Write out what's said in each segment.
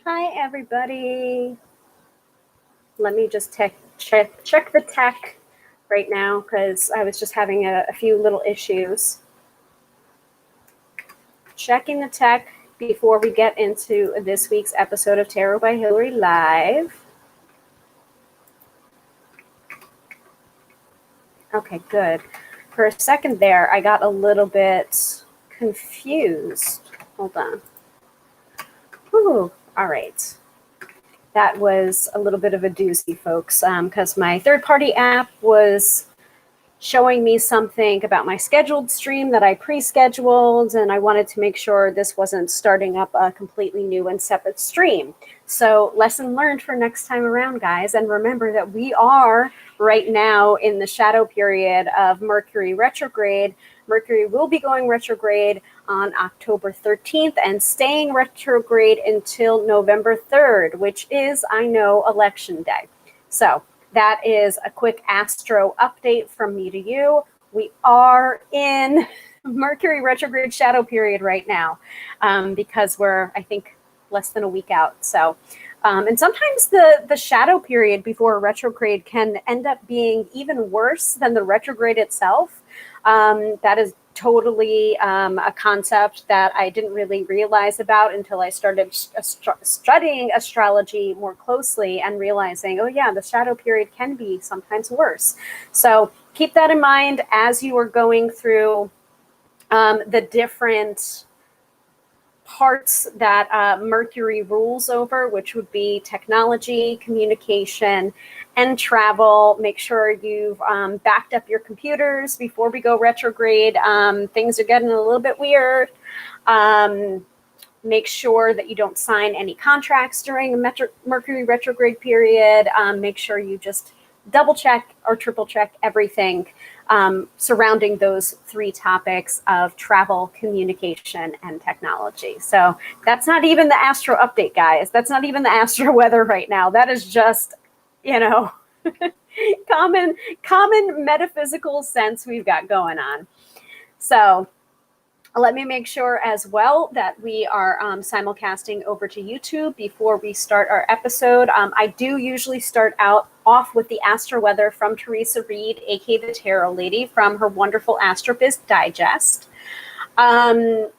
Hi, everybody. Let me just check the tech right now because I was just having a few little issues. Checking the tech before we get into this week's episode of Tarot by Hilary Live. Okay, good. For a second there, I got a little bit confused. Hold on. Whew. All right. That was a little bit of a doozy, folks, because my third-party app was showing me something about my scheduled stream that I pre-scheduled, and I wanted to make sure this wasn't starting up a completely new and separate stream. So lesson learned for next time around, guys. And remember that we are right now in the shadow period of Mercury retrograde. Mercury will be going retrograde on October 13th and staying retrograde until November 3rd, which is, I know, Election Day. So that is a quick astro update from me to you. We are in Mercury retrograde shadow period right now because we're, I think, less than a week out. So, and sometimes the shadow period before retrograde can end up being even worse than the retrograde itself. That is totally a concept that I didn't really realize about until I started studying astrology more closely and realizing, oh yeah, the shadow period can be sometimes worse. So keep that in mind as you are going through the different parts that Mercury rules over, which would be technology, communication, and travel. Make sure you've backed up your computers before we go retrograde. Things are getting a little bit weird. Make sure that you don't sign any contracts during the Mercury retrograde period. Make sure you just double check or triple check everything surrounding those three topics of travel, communication, and technology. So that's not even the astro update, guys. That's not even the astro weather right now. That is just, you know, common metaphysical sense we've got going on. So let me make sure as well that we are simulcasting over to YouTube before we start our episode. I do usually start off with the astro weather from Teresa Reed, aka the Tarot Lady, from her wonderful AstroBiz Digest. And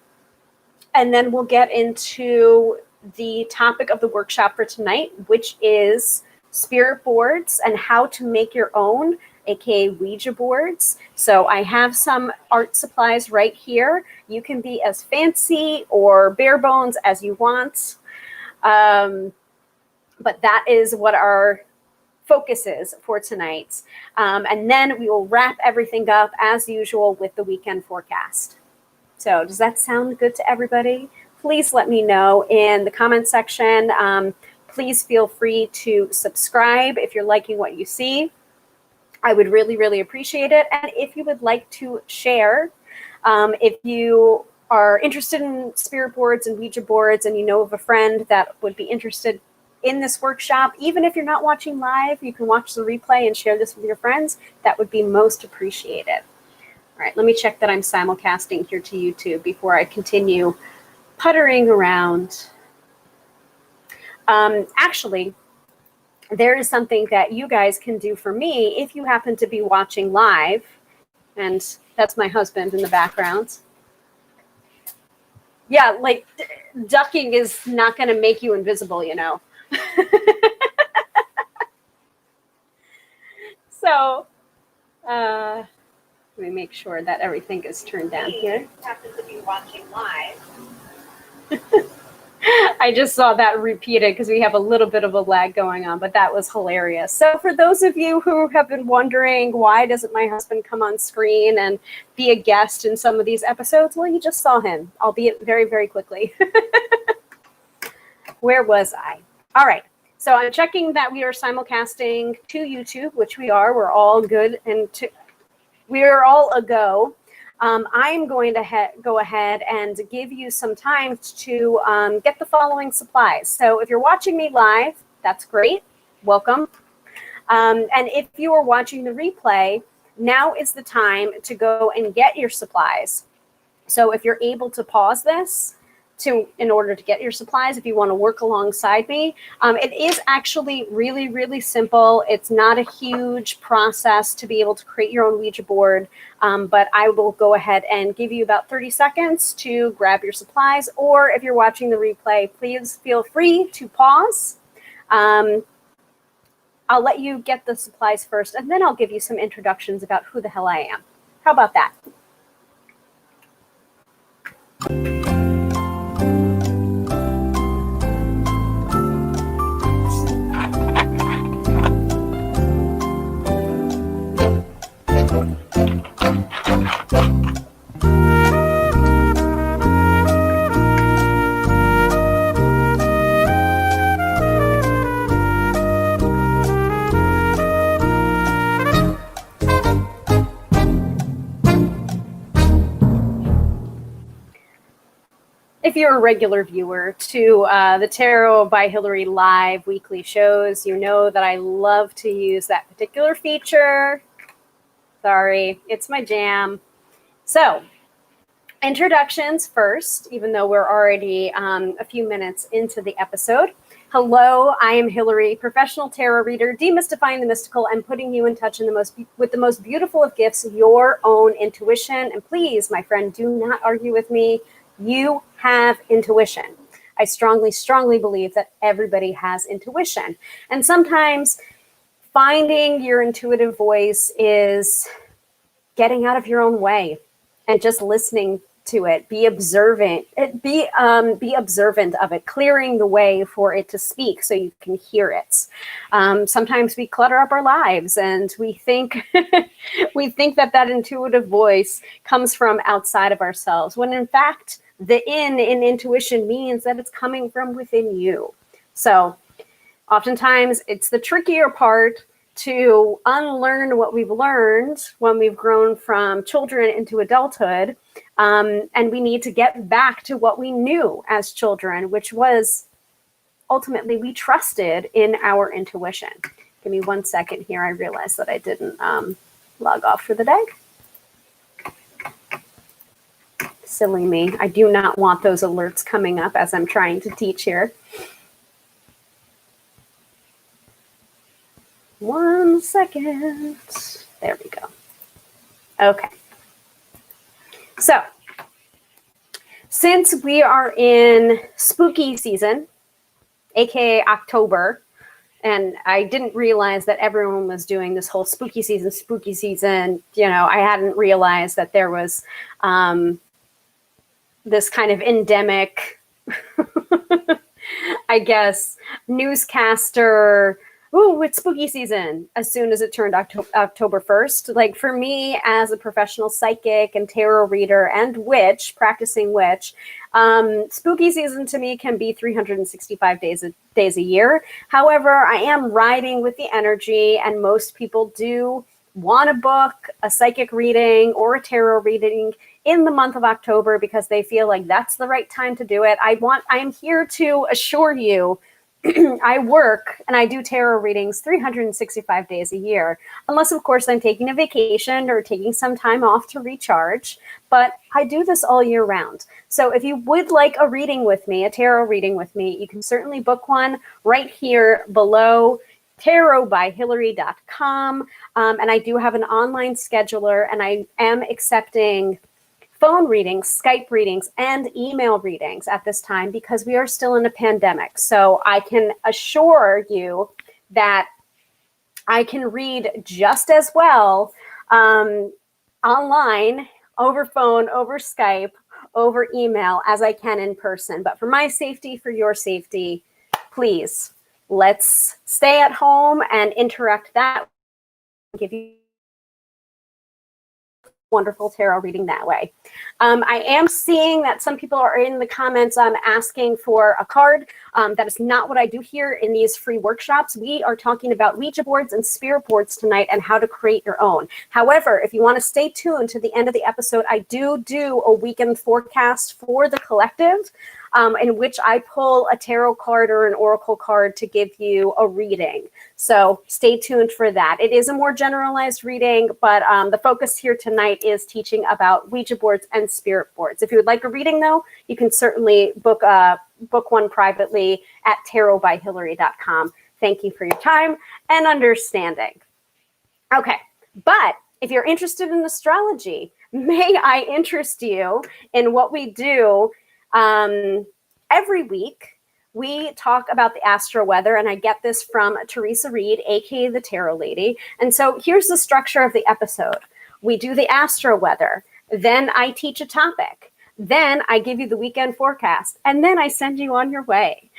then we'll get into the topic of the workshop for tonight, which is spirit boards and how to make your own, aka Ouija boards. So I have some art supplies right here. You can be as fancy or bare bones as you want. But that is what our focus is for tonight. And then we will wrap everything up as usual with the weekend forecast. So does that sound good to everybody? Please let me know in the comment section. Please feel free to subscribe if you're liking what you see. I would really, really appreciate it. And if you would like to share, if you are interested in spirit boards and Ouija boards and you know of a friend that would be interested in this workshop, even if you're not watching live, you can watch the replay and share this with your friends. That would be most appreciated. All right, let me check that I'm simulcasting here to YouTube before I continue puttering around. Actually, there is something that you guys can do for me if you happen to be watching live, and that's my husband in the background. Yeah, like ducking is not going to make you invisible, you know. So, let me make sure that everything is turned down here. You happen to be watching live. I just saw that repeated because we have a little bit of a lag going on, but that was hilarious. So for those of you who have been wondering, why doesn't my husband come on screen and be a guest in some of these episodes? Well, you just saw him, albeit very, very quickly. Where was I? All right. So I'm checking that we are simulcasting to YouTube, which we are. We're all good and we are all a go. I'm going to go ahead and give you some time to get the following supplies. So if you're watching me live, that's great. Welcome. And if you are watching the replay, now is the time to go and get your supplies. So if you're able to pause this, in order to get your supplies if you want to work alongside me. It is actually really, really simple. It's not a huge process to be able to create your own Ouija board, but I will go ahead and give you about 30 seconds to grab your supplies, or if you're watching the replay, please feel free to pause. I'll let you get the supplies first, and then I'll give you some introductions about who the hell I am. How about that? If you're a regular viewer to the Tarot by Hilary live weekly shows, you know that I love to use that particular feature. Sorry, it's my jam. So, introductions first, even though we're already a few minutes into the episode. Hello, I am Hilary, professional tarot reader, demystifying the mystical and putting you in touch with the most beautiful of gifts, your own intuition. And please, my friend, do not argue with me. You have intuition. I strongly, strongly believe that everybody has intuition. And sometimes finding your intuitive voice is getting out of your own way and just listening to it. Be observant. Be observant of it, clearing the way for it to speak so you can hear it. Sometimes we clutter up our lives and we think we think that intuitive voice comes from outside of ourselves, when in fact the in intuition means that it's coming from within you. So oftentimes it's the trickier part to unlearn what we've learned when we've grown from children into adulthood. And we need to get back to what we knew as children, which was ultimately we trusted in our intuition. Give me 1 second here. I realized that I didn't log off for the day. Silly me. I do not want those alerts coming up as I'm trying to teach here. 1 second. There we go. Okay. So, since we are in spooky season, aka October, and I didn't realize that everyone was doing this whole spooky season, you know, I hadn't realized that there was this kind of endemic, I guess, newscaster, ooh, it's spooky season, as soon as it turned October 1st. Like for me, as a professional psychic and tarot reader and witch, practicing witch, spooky season to me can be 365 days a year. However, I am riding with the energy, and most people do want to book a psychic reading or a tarot reading in the month of October because they feel like that's the right time to do it. I am here to assure you I work and I do tarot readings 365 days a year, unless of course I'm taking a vacation or taking some time off to recharge, but I do this all year round. So if you would like a reading with me, a tarot reading with me, you can certainly book one right here below, tarotbyhilary.com. And I do have an online scheduler, and I am accepting phone readings, Skype readings, and email readings at this time because we are still in a pandemic. So I can assure you that I can read just as well online, over phone, over Skype, over email as I can in person. But for my safety, for your safety, please, let's stay at home and interact that way. Give you wonderful tarot reading that way. I am seeing that some people are in the comments asking for a card. That is not what I do here in these free workshops. We are talking about Ouija boards and spirit boards tonight and how to create your own. However, if you want to stay tuned to the end of the episode, I do a weekend forecast for the collective. in which I pull a tarot card or an oracle card to give you a reading. So stay tuned for that. It is a more generalized reading, but the focus here tonight is teaching about Ouija boards and spirit boards. If you would like a reading, though, you can certainly book one privately at tarotbyhilary.com. Thank you for your time and understanding. Okay, but if you're interested in astrology, may I interest you in what we do every week. We talk about the astro-weather, and I get this from Teresa Reed, aka the Tarot Lady. And so here's the structure of the episode. We do the astro-weather, then I teach a topic, then I give you the weekend forecast, and then I send you on your way.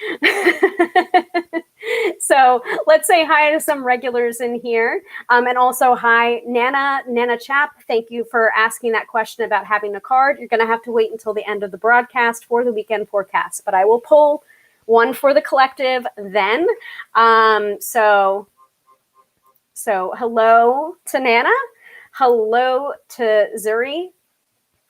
So let's say hi to some regulars in here. And also hi, Nana Chap. Thank you for asking that question about having a card. You're going to have to wait until the end of the broadcast for the weekend forecast, but I will pull one for the collective then. So hello to Nana. Hello to Zuri.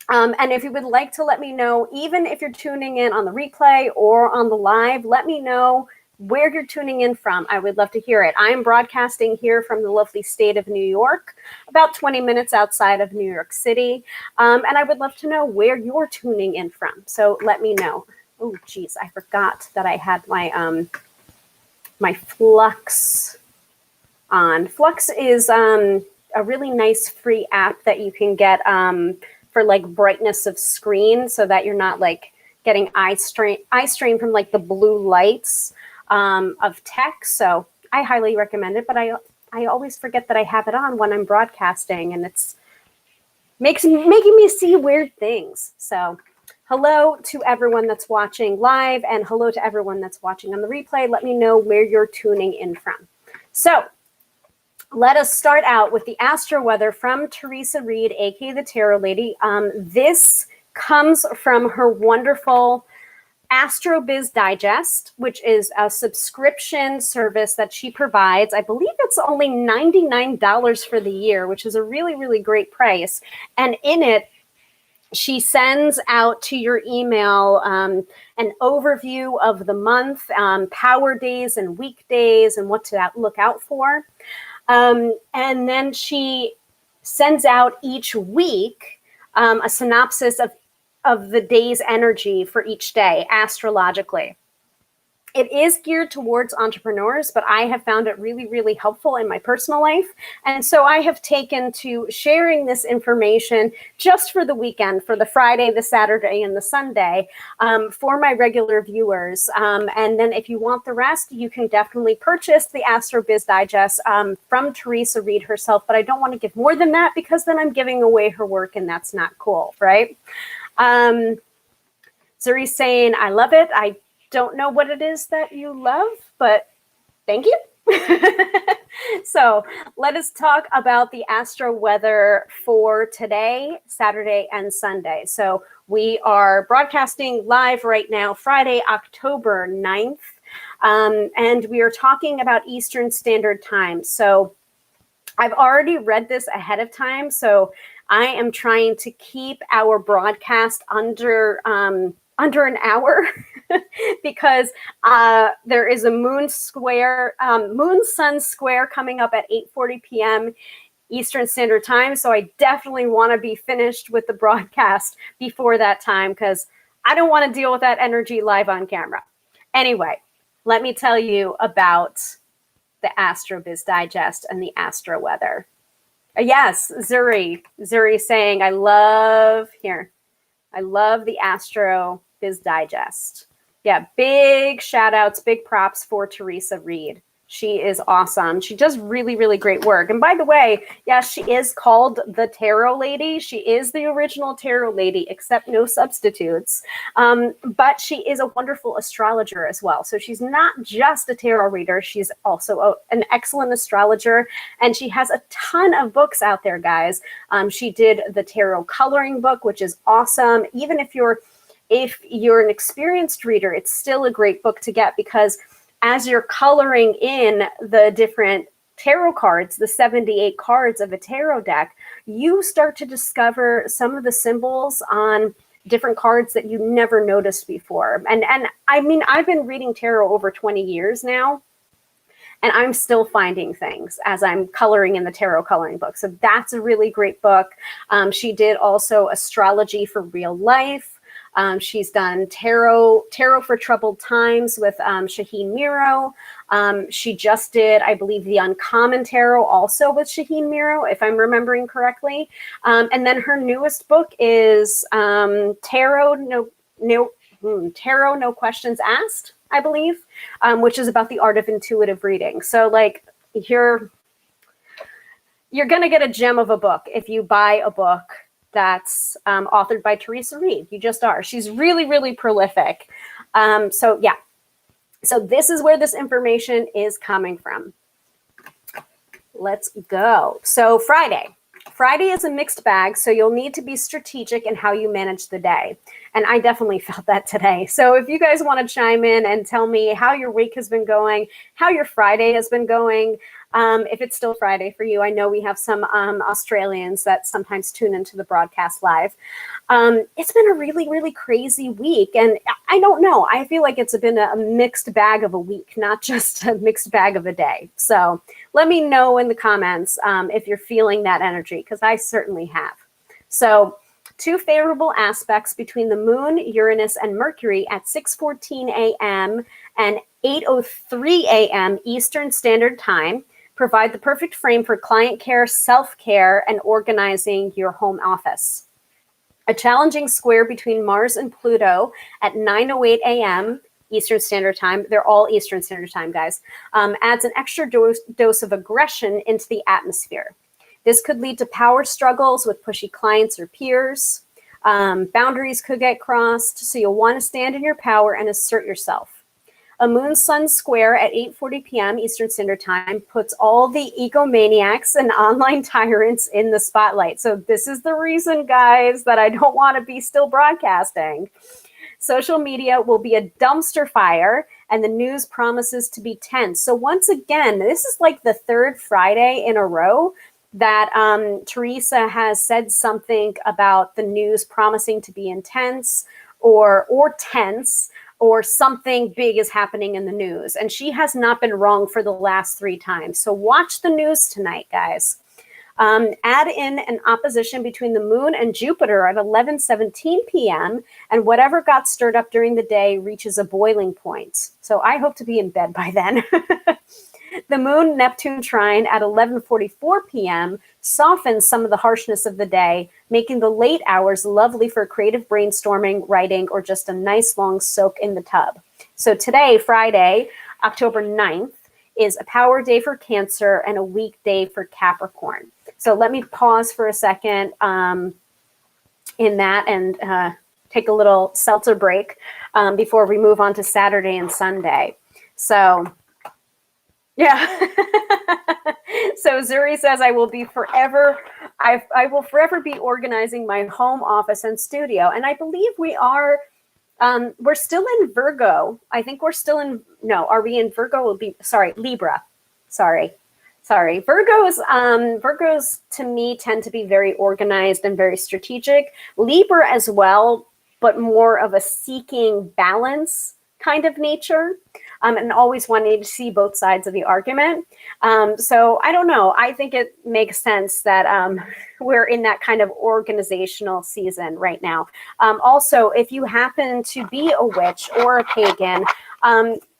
And if you would like to let me know, even if you're tuning in on the replay or on the live, let me know where you're tuning in from. I would love to hear it. I am broadcasting here from the lovely state of New York, about 20 minutes outside of New York City. And I would love to know where you're tuning in from. So let me know. Oh, geez, I forgot that I had my my Flux on. Flux is a really nice free app that you can get for like brightness of screen, so that you're not like getting eye strain from like the blue lights of tech. So I highly recommend it, but I always forget that I have it on when I'm broadcasting, and it's making me see weird things. So hello to everyone that's watching live, and hello to everyone that's watching on the replay. Let me know where you're tuning in from. So let us start out with the astro weather from Teresa Reed, aka the Tarot Lady. This comes from her wonderful Astro Biz Digest, which is a subscription service that she provides. I believe it's only $99 for the year, which is a really, really great price. And in it, she sends out to your email an overview of the month, power days and weekdays, and what to look out for. And then she sends out each week a synopsis of the day's energy for each day astrologically. It is geared towards entrepreneurs, but I have found it really, really helpful in my personal life. And so I have taken to sharing this information just for the weekend, for the Friday, the Saturday, and the Sunday, for my regular viewers. And then if you want the rest, you can definitely purchase the Astro Biz Digest from Teresa Reed herself. But I don't want to give more than that, because then I'm giving away her work, and that's not cool, right? Zuri's saying, I love it. I don't know what it is that you love, but thank you. So let us talk about the astro weather for today, Saturday, and Sunday. So we are broadcasting live right now, Friday, October 9th, and we are talking about Eastern Standard Time. So I've already read this ahead of time, so I am trying to keep our broadcast under an hour because there is a moon sun square coming up at 8:40 p.m. Eastern Standard Time. So I definitely want to be finished with the broadcast before that time, because I don't want to deal with that energy live on camera. Anyway, let me tell you about the Astro Biz Digest and the astro weather. Yes, Zuri saying, I love the Astro Biz Digest. Yeah, big shout outs, big props for Teresa Reed. She is awesome. She does really, really great work. And by the way, yeah, she is called the Tarot Lady. She is the original Tarot Lady, except no substitutes. But she is a wonderful astrologer as well. So she's not just a tarot reader. She's also an excellent astrologer. And she has a ton of books out there, guys. She did the tarot coloring book, which is awesome. Even if you're an experienced reader, it's still a great book to get, because as you're coloring in the different tarot cards, the 78 cards of a tarot deck, you start to discover some of the symbols on different cards that you never noticed before. And I mean, I've been reading tarot over 20 years now, and I'm still finding things as I'm coloring in the tarot coloring book. So that's a really great book. She did also Astrology for Real Life. She's done tarot for Troubled Times with Shaheen Miro. She just did, I believe, the Uncommon Tarot also with Shaheen Miro, if I'm remembering correctly. And then her newest book is Tarot No Questions Asked, I believe, which is about the art of intuitive reading. So like you're going to get a gem of a book if you buy a book that's authored by Teresa Reed. You just are. She's really, really prolific. So yeah. So this is where this information is coming from. Let's go. So Friday. Friday is a mixed bag, so you'll need to be strategic in how you manage the day. And I definitely felt that today. So if you guys want to chime in and tell me how your week has been going, how your Friday has been going, if it's still Friday for you, I know we have some Australians that sometimes tune into the broadcast live. It's been a really, really crazy week. And I don't know. I feel like it's been a mixed bag of a week, not just a mixed bag of a day. So let me know in the comments if you're feeling that energy, because I certainly have. So 2 favorable aspects between the moon, Uranus, and Mercury at 6:14 a.m. and 8:03 a.m. Eastern Standard Time provide the perfect frame for client care, self-care, and organizing your home office. A challenging square between Mars and Pluto at 9:08 a.m. Eastern Standard Time, they're all Eastern Standard Time, guys, adds an extra dose of aggression into the atmosphere. This could lead to power struggles with pushy clients or peers. Boundaries could get crossed, so you'll want to stand in your power and assert yourself. A moon-sun square at 8:40 p.m. Eastern Standard Time puts all the egomaniacs and online tyrants in the spotlight. So this is the reason, guys, that I don't want to be still broadcasting. Social media will be a dumpster fire, and the news promises to be tense. So once again, this is like the 3rd Friday in a row that Teresa has said something about the news promising to be intense or tense, or something big is happening in the news. And she has not been wrong for the last 3 times. So watch the news tonight, guys. Add in an opposition between the moon and Jupiter at 11:17 p.m. and whatever got stirred up during the day reaches a boiling point. So I hope to be in bed by then. The moon-Neptune trine at 11:44 p.m. softens some of the harshness of the day, making the late hours lovely for creative brainstorming, writing, or just a nice long soak in the tub. So today, Friday, October 9th, is a power day for Cancer and a weak day for Capricorn. So let me pause for a second in that and take a little seltzer break before we move on to Saturday and Sunday. So yeah. So Zuri says, I will forever be organizing my home office and studio. And I believe we are, we're still in Virgo. I think we're still in, no, are we in Virgo? Libra. Sorry. Virgos to me tend to be very organized and very strategic. Libra as well, but more of a seeking balance kind of nature. And always wanting to see both sides of the argument. So I don't know. I think it makes sense that we're in that kind of organizational season right now. Also, if you happen to be a witch or a pagan,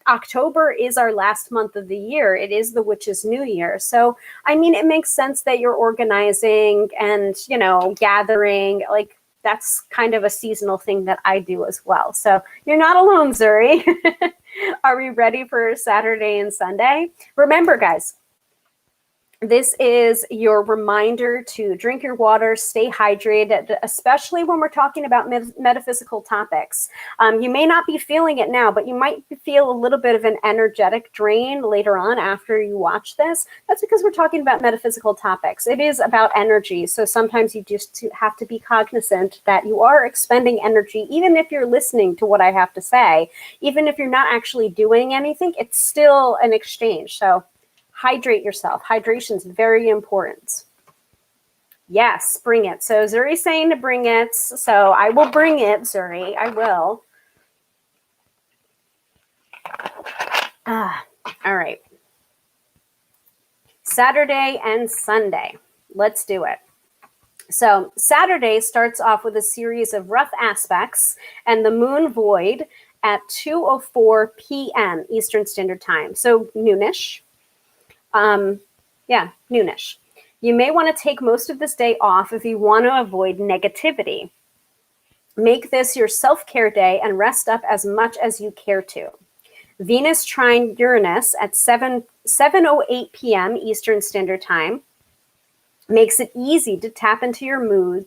October is our last month of the year. It is the witch's new year. So, I mean, it makes sense that you're organizing and, you know, gathering, like, that's kind of a seasonal thing that I do as well. So you're not alone, Zuri. Are we ready for Saturday and Sunday? Remember, guys, this is your reminder to drink your water, stay hydrated, especially when we're talking about metaphysical topics. You may not be feeling it now, but you might feel a little bit of an energetic drain later on after you watch this. That's because we're talking about metaphysical topics. It is about energy. So sometimes you just have to be cognizant that you are expending energy, even if you're listening to what I have to say. Even if you're not actually doing anything, it's still an exchange. So hydrate yourself. Hydration is very important. Yes, bring it. So Zuri's saying to bring it. So I will bring it, Zuri. I will. All right. Saturday and Sunday. Let's do it. So Saturday starts off with a series of rough aspects and the moon void at 2:04 p.m. Eastern Standard Time. So noonish. Yeah, noonish. You may want to take most of this day off if you want to avoid negativity. Make this your self-care day and rest up as much as you care to. Venus trine Uranus at 7:08 p.m. Eastern Standard Time makes it easy to tap into your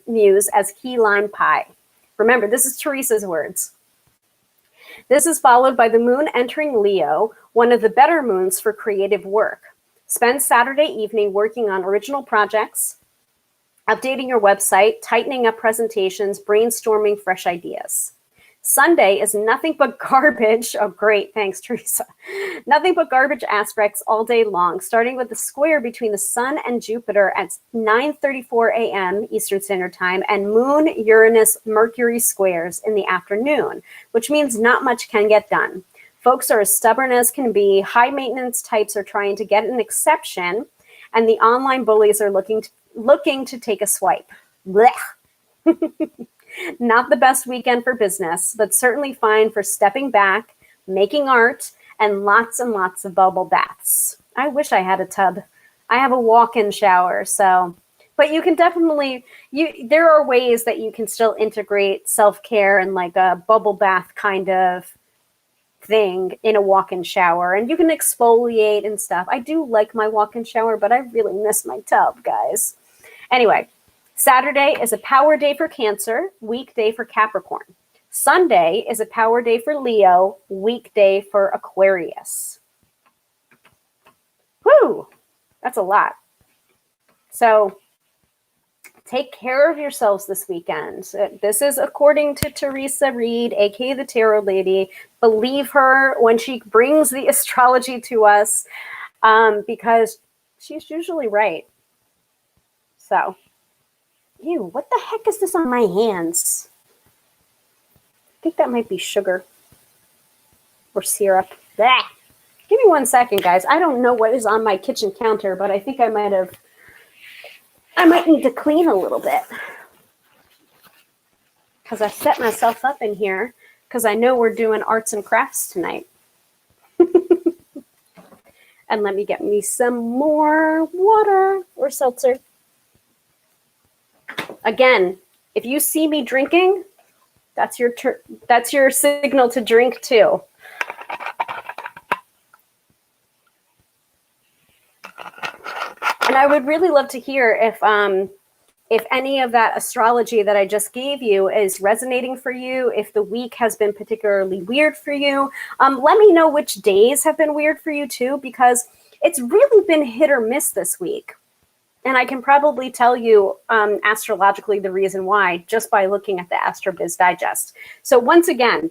muse as key lime pie. Remember, this is Teresa's words. This is followed by the moon entering Leo, one of the better moons for creative work. Spend Saturday evening working on original projects, updating your website, tightening up presentations, brainstorming fresh ideas. Sunday is nothing but garbage. Oh, great. Thanks, Teresa. Nothing but garbage aspects all day long, starting with the square between the sun and Jupiter at 9:34 a.m. Eastern Standard Time and moon, Uranus, Mercury squares in the afternoon, which means not much can get done. Folks are as stubborn as can be. High maintenance types are trying to get an exception, and the online bullies are looking to take a swipe. Blech. Not the best weekend for business, but certainly fine for stepping back, making art, and lots of bubble baths. I wish I had a tub. I have a walk-in shower, so, but you can definitely, there are ways that you can still integrate self-care and like a bubble bath kind of thing in a walk-in shower, and you can exfoliate and stuff. I do like my walk-in shower, but I really miss my tub, guys. Anyway, Saturday is a power day for Cancer, weekday for Capricorn. Sunday is a power day for Leo, weekday for Aquarius. Whew, that's a lot. So take care of yourselves this weekend. This is according to Teresa Reed, aka the Tarot Lady. Believe her when she brings the astrology to us, because she's usually right. So, ew, what the heck is this on my hands? I think that might be sugar or syrup. Blah. Give me 1 second, guys. I don't know what is on my kitchen counter, but I think I might need to clean a little bit, because I set myself up in here because I know we're doing arts and crafts tonight. And let me get me some more water or seltzer. Again, if you see me drinking, that's your signal to drink too. And I would really love to hear if any of that astrology that I just gave you is resonating for you, if the week has been particularly weird for you. Let me know which days have been weird for you too, because it's really been hit or miss this week. And I can probably tell you astrologically the reason why just by looking at the AstroBiz Digest. So once again,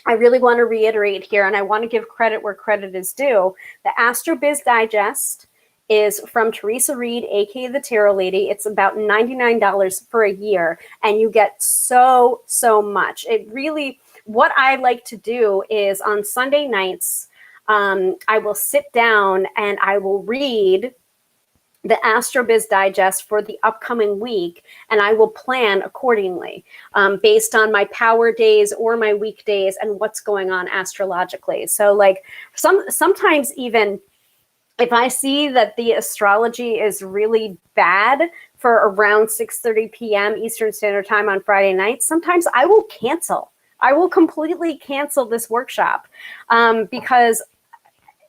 I really want to reiterate here, and I want to give credit where credit is due. The AstroBiz Digest is from Teresa Reed, aka the Tarot Lady. It's about $99 for a year, and you get so much. It really, what I like to do is on Sunday nights, I will sit down and I will read the AstroBiz Digest for the upcoming week, and I will plan accordingly based on my power days or my weekdays and what's going on astrologically. So like sometimes even if I see that the astrology is really bad for around 6:30 p.m. Eastern Standard Time on Friday nights, sometimes I will cancel. I will completely cancel this workshop because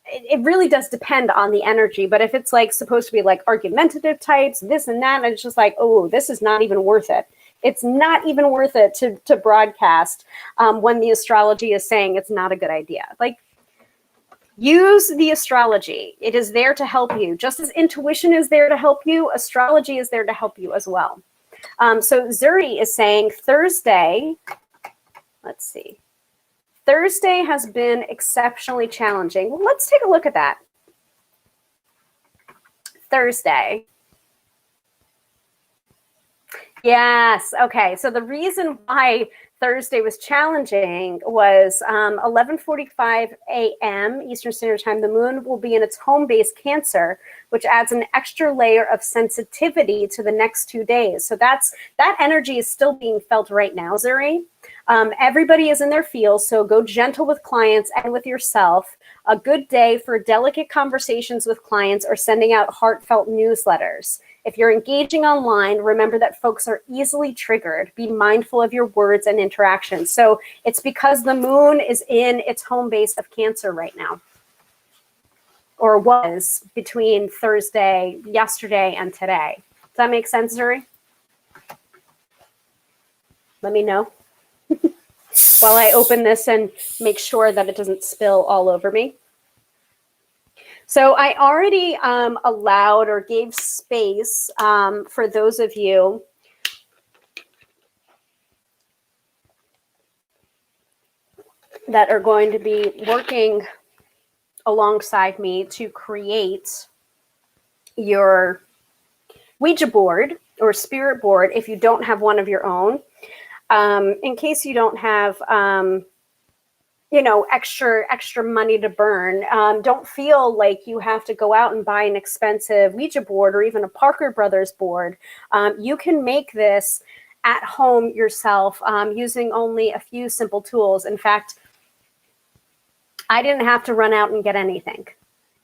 it really does depend on the energy. But if it's like supposed to be like argumentative types, this and that, and it's just like, oh, this is not even worth it. It's not even worth it to broadcast when the astrology is saying it's not a good idea. Like, use the astrology. It is there to help you. Just as intuition is there to help you, astrology is there to help you as well. So Zuri is saying Thursday, let's see. Thursday has been exceptionally challenging. Well, let's take a look at that. Thursday. Yes. Okay. So the reason why Thursday was challenging was 11:45 a.m. Eastern Standard Time. The moon will be in its home base Cancer, which adds an extra layer of sensitivity to the next 2 days. So that energy is still being felt right now, Zuri. Everybody is in their fields, so go gentle with clients and with yourself. A good day for delicate conversations with clients or sending out heartfelt newsletters. If you're engaging online, remember that folks are easily triggered. Be mindful of your words and interactions. So it's because the moon is in its home base of Cancer right now, or was between Thursday, yesterday, and today. Does that make sense, Zuri? Let me know while I open this and make sure that it doesn't spill all over me. So I already allowed or gave space for those of you that are going to be working alongside me to create your Ouija board or spirit board if you don't have one of your own. In case you don't have extra money to burn. Don't feel like you have to go out and buy an expensive Ouija board or even a Parker Brothers board. You can make this at home yourself using only a few simple tools. In fact, I didn't have to run out and get anything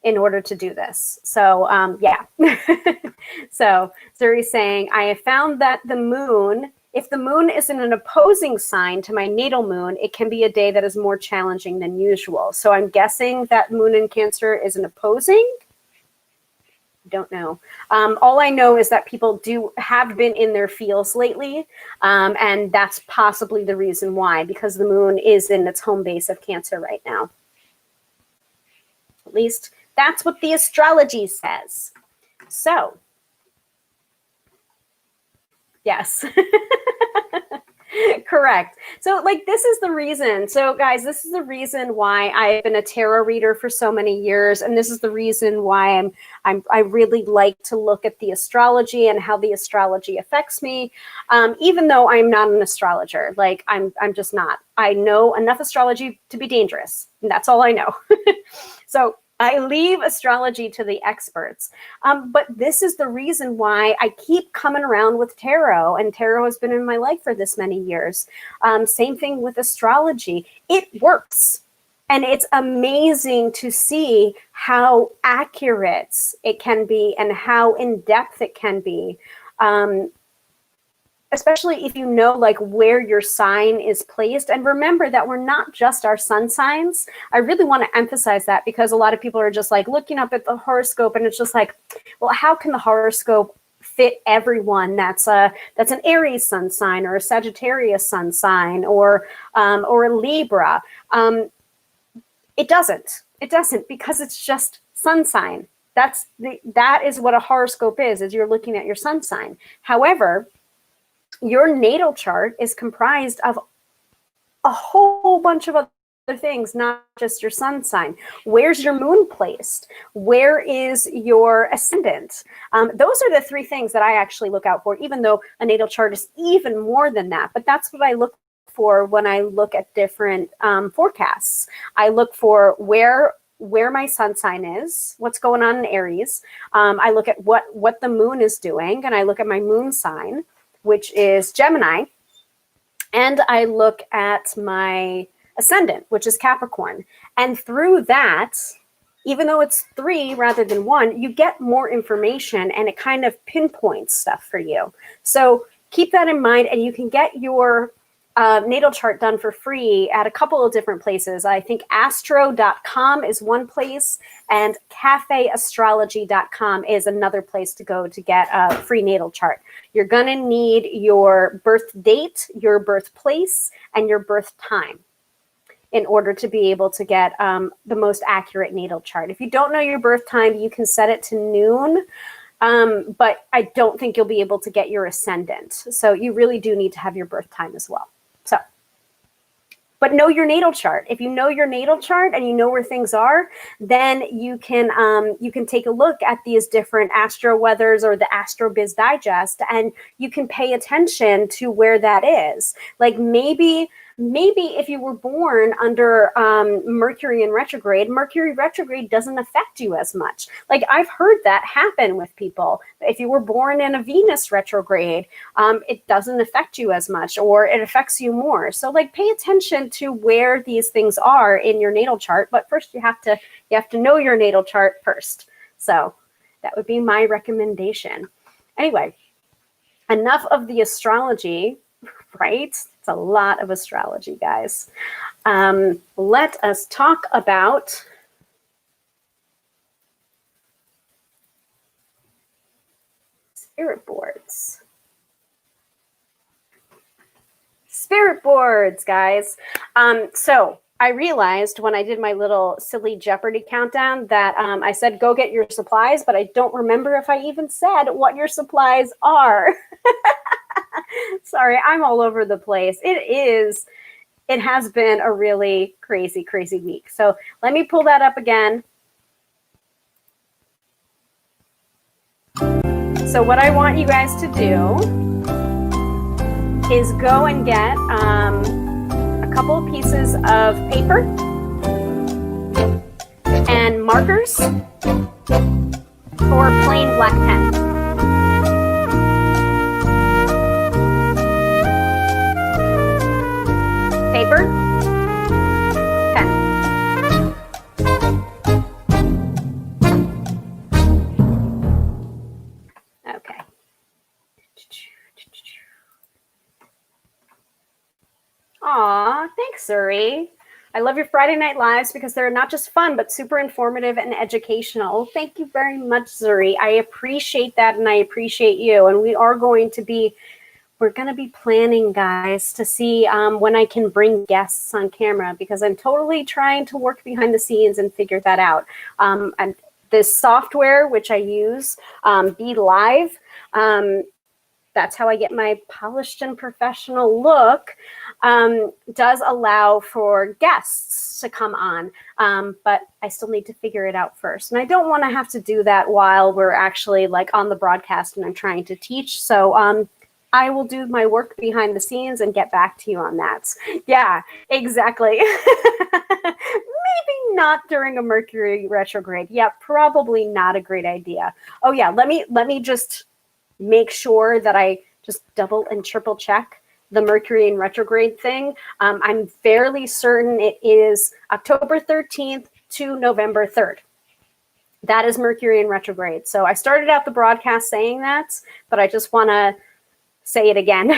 in order to do this. So yeah. So Zuri's saying, I have found that if the moon is in an opposing sign to my natal moon, it can be a day that is more challenging than usual. So I'm guessing that moon in Cancer is an opposing. Don't know. All I know is that people have been in their feels lately. And that's possibly the reason why, because the moon is in its home base of Cancer right now. At least that's what the astrology says. So, yes. Correct. So like, this is the reason. So guys, this is the reason why I've been a tarot reader for so many years. And this is the reason why I really like to look at the astrology and how the astrology affects me. Even though I'm not an astrologer, like I'm just not. I know enough astrology to be dangerous. And that's all I know. So I leave astrology to the experts. But this is the reason why I keep coming around with tarot, and tarot has been in my life for this many years. Same thing with astrology. It works. And it's amazing to see how accurate it can be and how in-depth it can be. Especially if you know like where your sign is placed. And remember that we're not just our sun signs. I really want to emphasize that, because a lot of people are just like looking up at the horoscope and it's just like, well, how can the horoscope fit everyone that's an Aries sun sign or a Sagittarius sun sign or a Libra? It doesn't, because it's just sun sign. That is what a horoscope is you're looking at your sun sign. However, your natal chart is comprised of a whole bunch of other things, not just your sun sign. Where's your moon placed? Where is your ascendant? Those are the three things that I actually look out for, even though a natal chart is even more than that. But that's what I look for when I look at different forecasts. I look for where my sun sign is, what's going on in Aries. I look at what the moon is doing, and I look at my moon sign, which is Gemini, and I look at my ascendant, which is Capricorn. And through that, even though it's 3 rather than 1, you get more information and it kind of pinpoints stuff for you. So keep that in mind, and you can get your natal chart done for free at a couple of different places. I think astro.com is one place, and cafeastrology.com is another place to go to get a free natal chart. You're going to need your birth date, your birthplace, and your birth time in order to be able to get the most accurate natal chart. If you don't know your birth time, you can set it to noon. But I don't think you'll be able to get your ascendant. So you really do need to have your birth time as well. So but know your natal chart. If you know your natal chart and you know where things are, then you can take a look at these different astro weathers or the Astro Biz Digest, and you can pay attention to where that is. Like maybe if you were born under Mercury in retrograde, Mercury retrograde doesn't affect you as much. Like I've heard that happen with people. If you were born in a Venus retrograde, it doesn't affect you as much, or it affects you more. So like pay attention to where these things are in your natal chart. But first you have to know your natal chart first. So that would be my recommendation. Anyway, enough of the astrology, right? It's a lot of astrology, guys. Let us talk about spirit boards. Spirit boards, guys. So I realized when I did my little silly Jeopardy countdown that I said, go get your supplies, but I don't remember if I even said what your supplies are. Sorry, I'm all over the place. It has been a really crazy, crazy week. So let me pull that up again. So what I want you guys to do is go and get a couple of pieces of paper and markers or plain black pen. Paper, pen. Okay. Aw, thanks, Zuri. I love your Friday Night Lives because they're not just fun, but super informative and educational. Thank you very much, Zuri. I appreciate that, and I appreciate you. And we're going to be planning, guys, to see when I can bring guests on camera, because I'm totally trying to work behind the scenes and figure that out. And this software, which I use, Be Live, that's how I get my polished and professional look, does allow for guests to come on. But I still need to figure it out first. And I don't want to have to do that while we're actually like on the broadcast and I'm trying to teach. So I will do my work behind the scenes and get back to you on that. Yeah, exactly. Maybe not during a Mercury retrograde. Yeah, probably not a great idea. Oh yeah, let me just make sure that I just double and triple check the Mercury in retrograde thing. I'm fairly certain it is October 13th to November 3rd. That is Mercury in retrograde. So I started out the broadcast saying that, but I just want to say it again.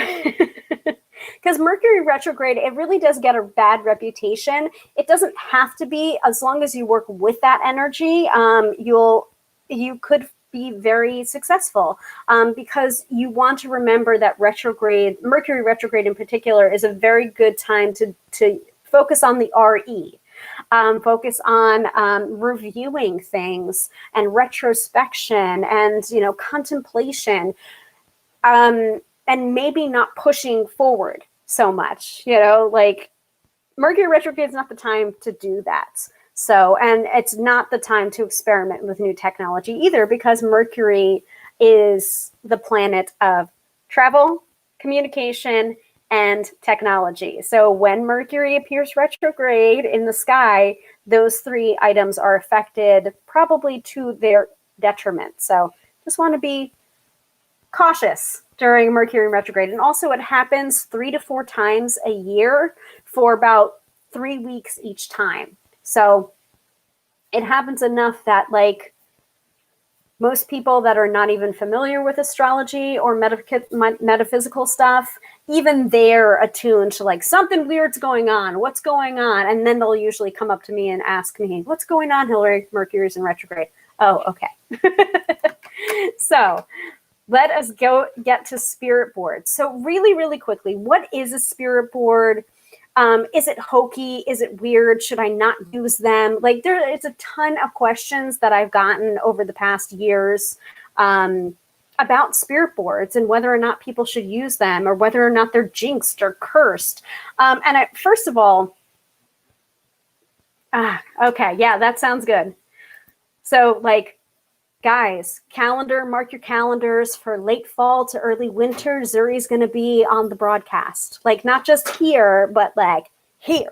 Because Mercury retrograde, it really does get a bad reputation. It doesn't have to be. As long as you work with that energy, you could be very successful, because you want to remember that Mercury retrograde in particular, is a very good time to focus on the RE. Focus on reviewing things and retrospection and contemplation. And maybe not pushing forward so much, like Mercury retrograde is not the time to do that. So, and it's not the time to experiment with new technology either, because Mercury is the planet of travel, communication, and technology. So when Mercury appears retrograde in the sky, those three items are affected, probably to their detriment. So just want to be cautious during Mercury retrograde. And also it happens 3 to 4 times a year for about 3 weeks each time. So it happens enough that like most people that are not even familiar with astrology or metaphysical stuff, even they're attuned to like something weird's going on. What's going on? And then they'll usually come up to me and ask me, what's going on, Hilary? Mercury's in retrograde. Oh, okay. So let us get to spirit boards. So really, really quickly, what is a spirit board? Is it hokey? Is it weird? Should I not use them? Like it's a ton of questions that I've gotten over the past years. about spirit boards and whether or not people should use them or whether or not they're jinxed or cursed. First of all, okay, yeah, that sounds good. So like, guys, mark your calendars for late fall to early winter. Zuri's going to be on the broadcast, like not just here, but like here.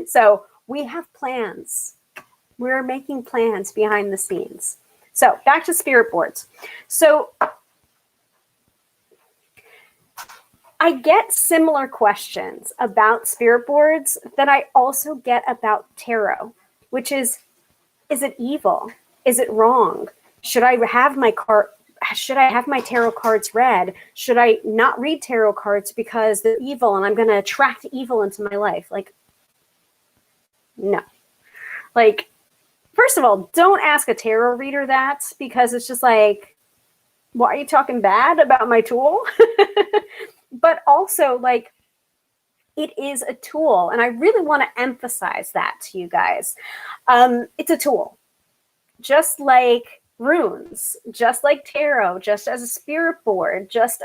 So we have plans. We're making plans behind the scenes. So back to spirit boards. So I get similar questions about spirit boards that I also get about tarot, which is it evil? Is it wrong? Should I have my tarot cards read? Should I not read tarot cards because they're evil and I'm going to attract evil into my life? Like, no. Like, first of all, don't ask a tarot reader that, because it's just like, why are you talking bad about my tool? But also, like, it is a tool. And I really want to emphasize that to you guys. It's a tool. Just like runes, just like tarot, just as a spirit board, just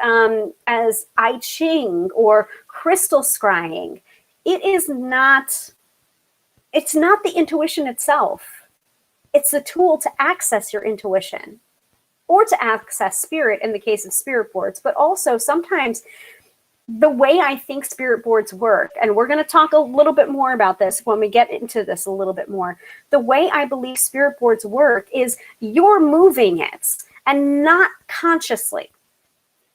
as I Ching or crystal scrying. It's not the intuition itself. It's a tool to access your intuition or to access spirit in the case of spirit boards, but also sometimes the way I think spirit boards work, and we're going to talk a little bit more about this when we get into this a little bit more. The way I believe spirit boards work is you're moving it and not consciously.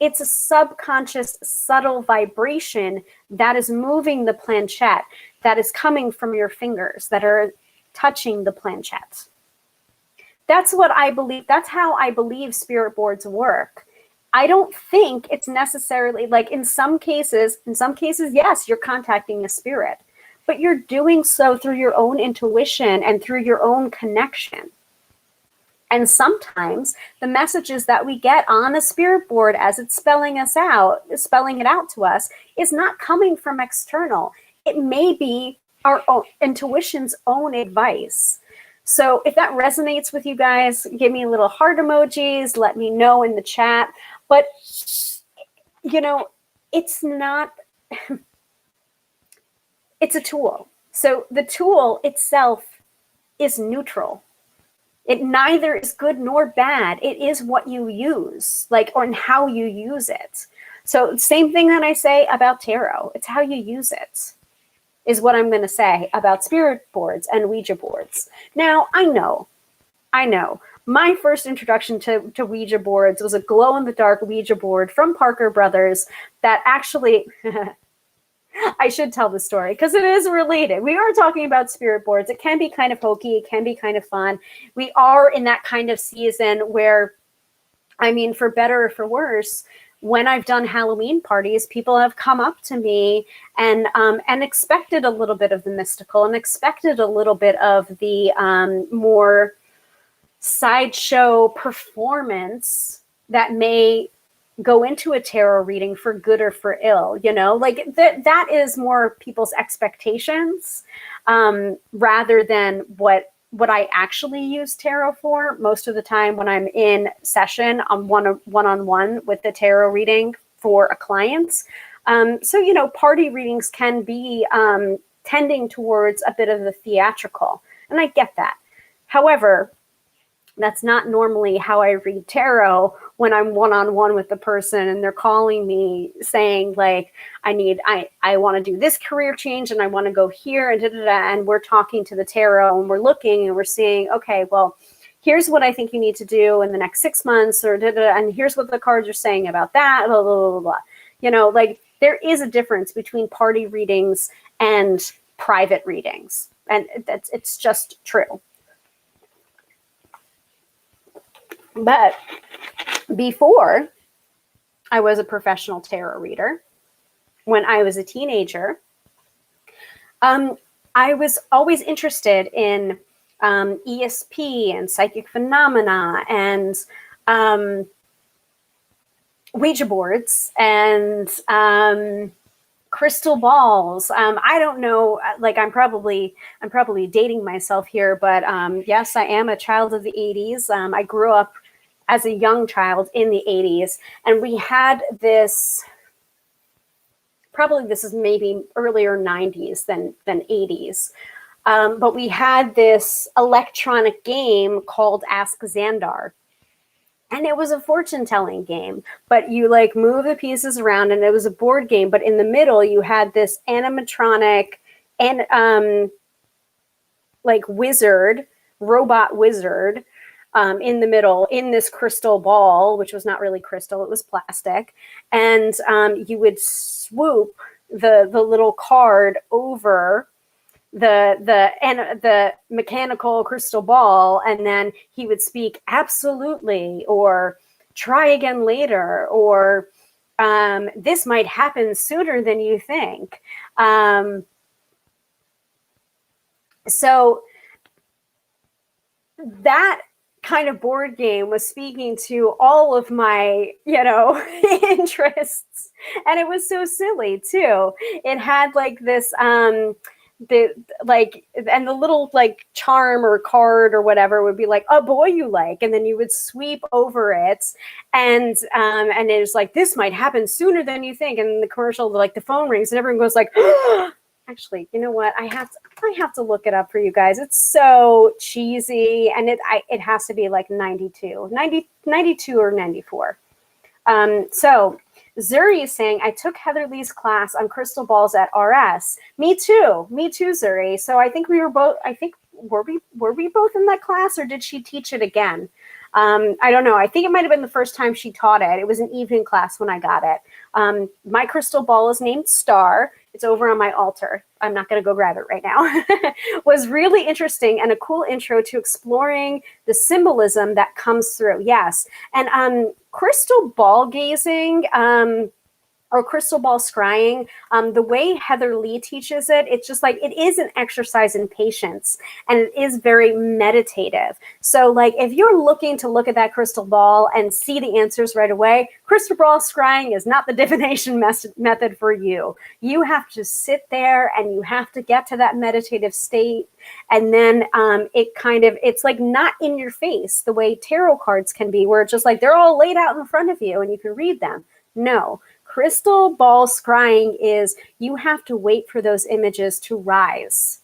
It's a subconscious, subtle vibration that is moving the planchette, that is coming from your fingers, that are touching the planchette. That's what I believe. That's how I believe spirit boards work. I don't think it's necessarily like in some cases, yes, you're contacting a spirit, but you're doing so through your own intuition and through your own connection. And sometimes the messages that we get on a spirit board as it's spelling it out to us, is not coming from external. It may be our own intuition's own advice. So if that resonates with you guys, give me a little heart emojis, let me know in the chat. But, you know, it's not, it's a tool. So the tool itself is neutral. It neither is good nor bad. It is what you use, like, or how you use it. So same thing that I say about tarot. It's how you use it, is what I'm going to say about spirit boards and Ouija boards. Now, I know. My first introduction to Ouija boards was a glow-in-the-dark Ouija board from Parker Brothers that actually, I should tell the story because it is related. We are talking about spirit boards. It can be kind of hokey. It can be kind of fun. We are in that kind of season where, I mean, for better or for worse, when I've done Halloween parties, people have come up to me and expected a little bit of the mystical and expected a little bit of the more sideshow performance that may go into a tarot reading for good or for ill, you know, like that is more people's expectations rather than what I actually use tarot for. Most of the time when I'm in session on one-on-one with the tarot reading for a client. So, you know, party readings can be tending towards a bit of the theatrical, and I get that. However, that's not normally how I read tarot when I'm one-on-one with the person and they're calling me saying like, I want to do this career change and I want to go here and and we're talking to the tarot and we're looking and we're seeing, okay, well, here's what I think you need to do in the next 6 months or and here's what the cards are saying about that, blah, blah, blah, blah. You know, like there is a difference between party readings and private readings. And it's just true. But before I was a professional tarot reader, when I was a teenager, I was always interested in ESP and psychic phenomena and Ouija boards and crystal balls. I don't know, like I'm probably dating myself here, but yes, I am a child of the 80s. I grew up as a young child in the 80s. And we had this, probably this is maybe earlier 90s than 80s. But we had this electronic game called Ask Xandar. And it was a fortune telling game, but you like move the pieces around, and it was a board game. But in the middle, you had this animatronic and like robot wizard in the middle in this crystal ball, which was not really crystal, it was plastic. And you would swoop the little card over the mechanical crystal ball, and then he would speak absolutely, or try again later, or this might happen sooner than you think. So that kind of board game was speaking to all of my, interests, and it was so silly too. It had like this and the little like charm or card or whatever would be like, a boy you like, and then you would sweep over it, and it was like, this might happen sooner than you think, and the commercial, like the phone rings and everyone goes like, actually, you know what, I have to look it up for you guys. It's so cheesy, and it has to be like 92 or 94. So Zuri is saying, I took Heather Lee's class on crystal balls at RS. Me too, Zuri. So I think were we both in that class, or did she teach it again? I don't know. I think it might have been the first time she taught it. It was an evening class when I got it. My crystal ball is named Star. It's over on my altar. I'm not going to go grab it right now. Was really interesting and a cool intro to exploring the symbolism that comes through. Yes. And crystal ball gazing, or crystal ball scrying, the way Heather Lee teaches it, it's just like, it is an exercise in patience, and it is very meditative. So like, if you're looking to look at that crystal ball and see the answers right away, crystal ball scrying is not the divination method for you. You have to sit there and you have to get to that meditative state. And then it's like not in your face the way tarot cards can be, where it's just like, they're all laid out in front of you and you can read them. No. Crystal ball scrying is, you have to wait for those images to rise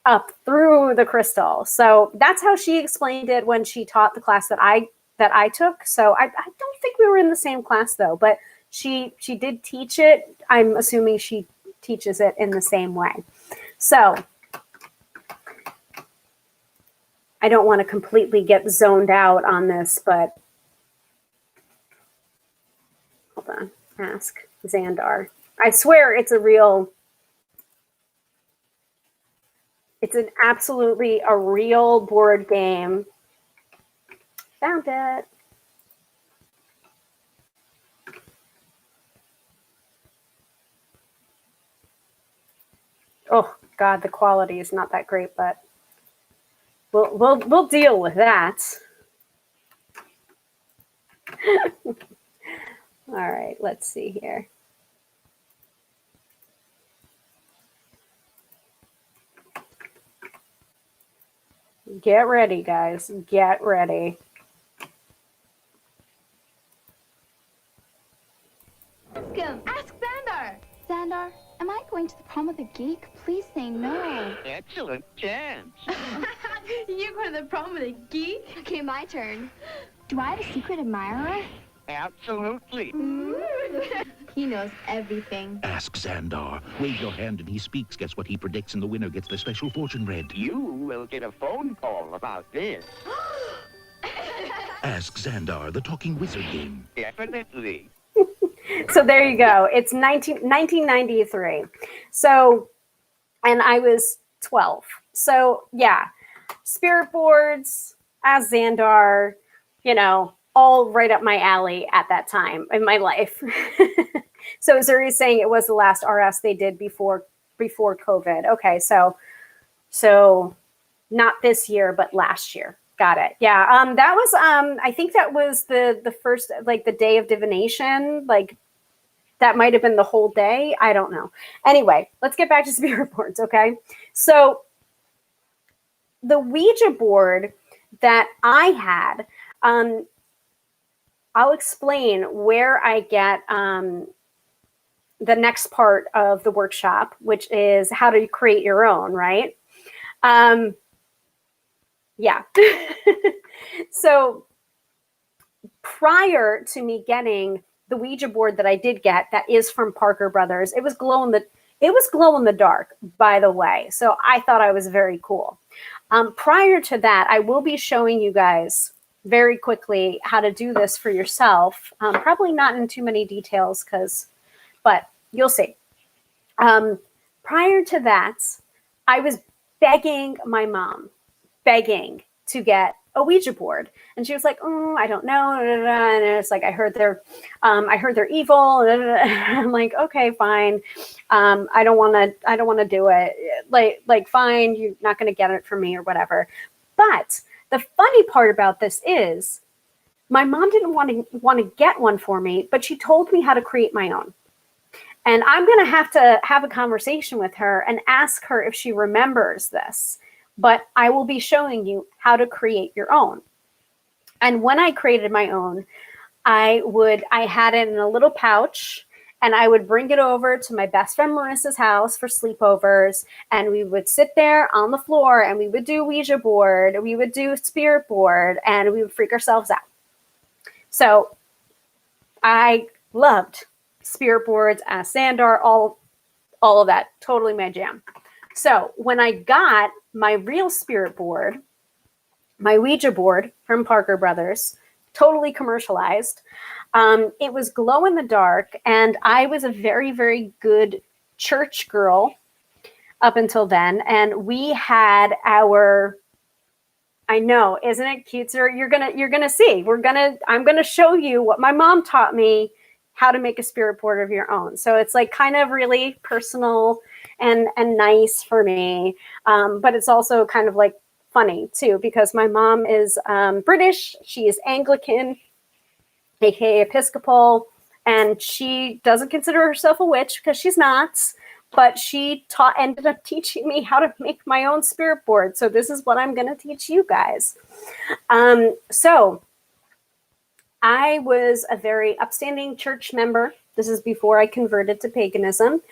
up through the crystal. So that's how she explained it when she taught the class that I took. So I don't think we were in the same class though, but she did teach it. I'm assuming she teaches it in the same way. So I don't want to completely get zoned out on this, but hold on. Ask Xandar. I swear it's absolutely a real board game. Found it. Oh God, the quality is not that great, but we'll deal with that. All right, let's see here. Get ready, guys. Get ready. Ask Xandar. Xandar, am I going to the prom with a geek? Please say no. Excellent chance. You're going to the prom with a geek? Okay, my turn. Do I have a secret admirer? Absolutely. He knows everything. Ask Xandar. Wave your hand and he speaks. Guess what he predicts, and the winner gets the special fortune read. You will get a phone call about this. Ask Xandar, the talking wizard game. Definitely. So there you go. It's 1993. So, and I was 12. So yeah, spirit boards, as Xandar, all right up my alley at that time in my life. So Zuri's saying it was the last RS they did before COVID. Okay, so not this year, but last year. Got it. Yeah. That was I think that was the first, like the day of divination. Like that might have been the whole day. I don't know. Anyway, let's get back to spirit boards. Okay. So the Ouija board that I had, I'll explain where I get the next part of the workshop, which is how to create your own, right? Yeah. So prior to me getting the Ouija board that I did get, that is from Parker Brothers, it was glow in the dark, by the way. So I thought I was very cool. Prior to that, I will be showing you guys very quickly how to do this for yourself. Probably not in too many details, but you'll see. Prior to that, I was begging my mom, to get a Ouija board, and she was like, I don't know, and it's like, I heard they're evil. I'm like, okay, fine. I don't want to do it. Like, fine, you're not going to get it from me or whatever. But the funny part about this is, my mom didn't want to get one for me, but she told me how to create my own. And I'm going to have a conversation with her and ask her if she remembers this. But I will be showing you how to create your own. And when I created my own, I had it in a little pouch, and I would bring it over to my best friend Marissa's house for sleepovers. And we would sit there on the floor, and we would do Ouija board, we would do spirit board, and we would freak ourselves out. So I loved spirit boards, Sandar, all of that, totally my jam. So when I got my real spirit board, my Ouija board from Parker Brothers, totally commercialized, it was glow in the dark, and I was a very, very good church girl up until then. And we had I know, isn't it cute, sir? You're gonna see. I'm gonna show you what my mom taught me, how to make a spirit board of your own. So it's like kind of really personal and nice for me. But it's also kind of like funny too, because my mom is British. She is Anglican, aka Episcopal, and she doesn't consider herself a witch because she's not. But she ended up teaching me how to make my own spirit board. So this is what I'm going to teach you guys. So I was a very upstanding church member. This is before I converted to paganism.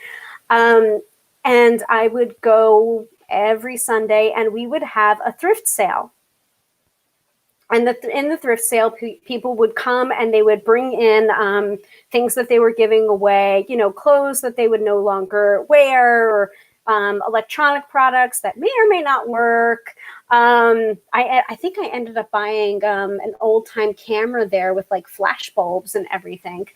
And I would go every Sunday, and we would have a thrift sale. And in the thrift sale, people would come and they would bring in things that they were giving away, clothes that they would no longer wear, or electronic products that may or may not work. I think I ended up buying an old time camera there with like flash bulbs and everything.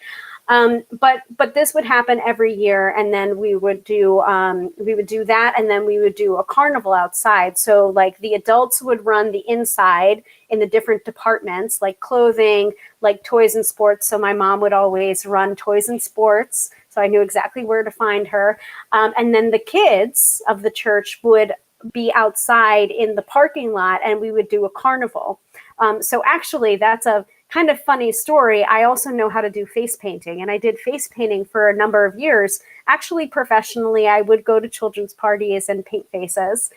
But this would happen every year, and then we would do that, and then we would do a carnival outside. So like the adults would run the inside in the different departments, like clothing, like toys and sports. So my mom would always run toys and sports, so I knew exactly where to find her. And then the kids of the church would be outside in the parking lot, and we would do a carnival. So actually, that's a kind of funny story. I also know how to do face painting, and I did face painting for a number of years. Actually, professionally, I would go to children's parties and paint faces.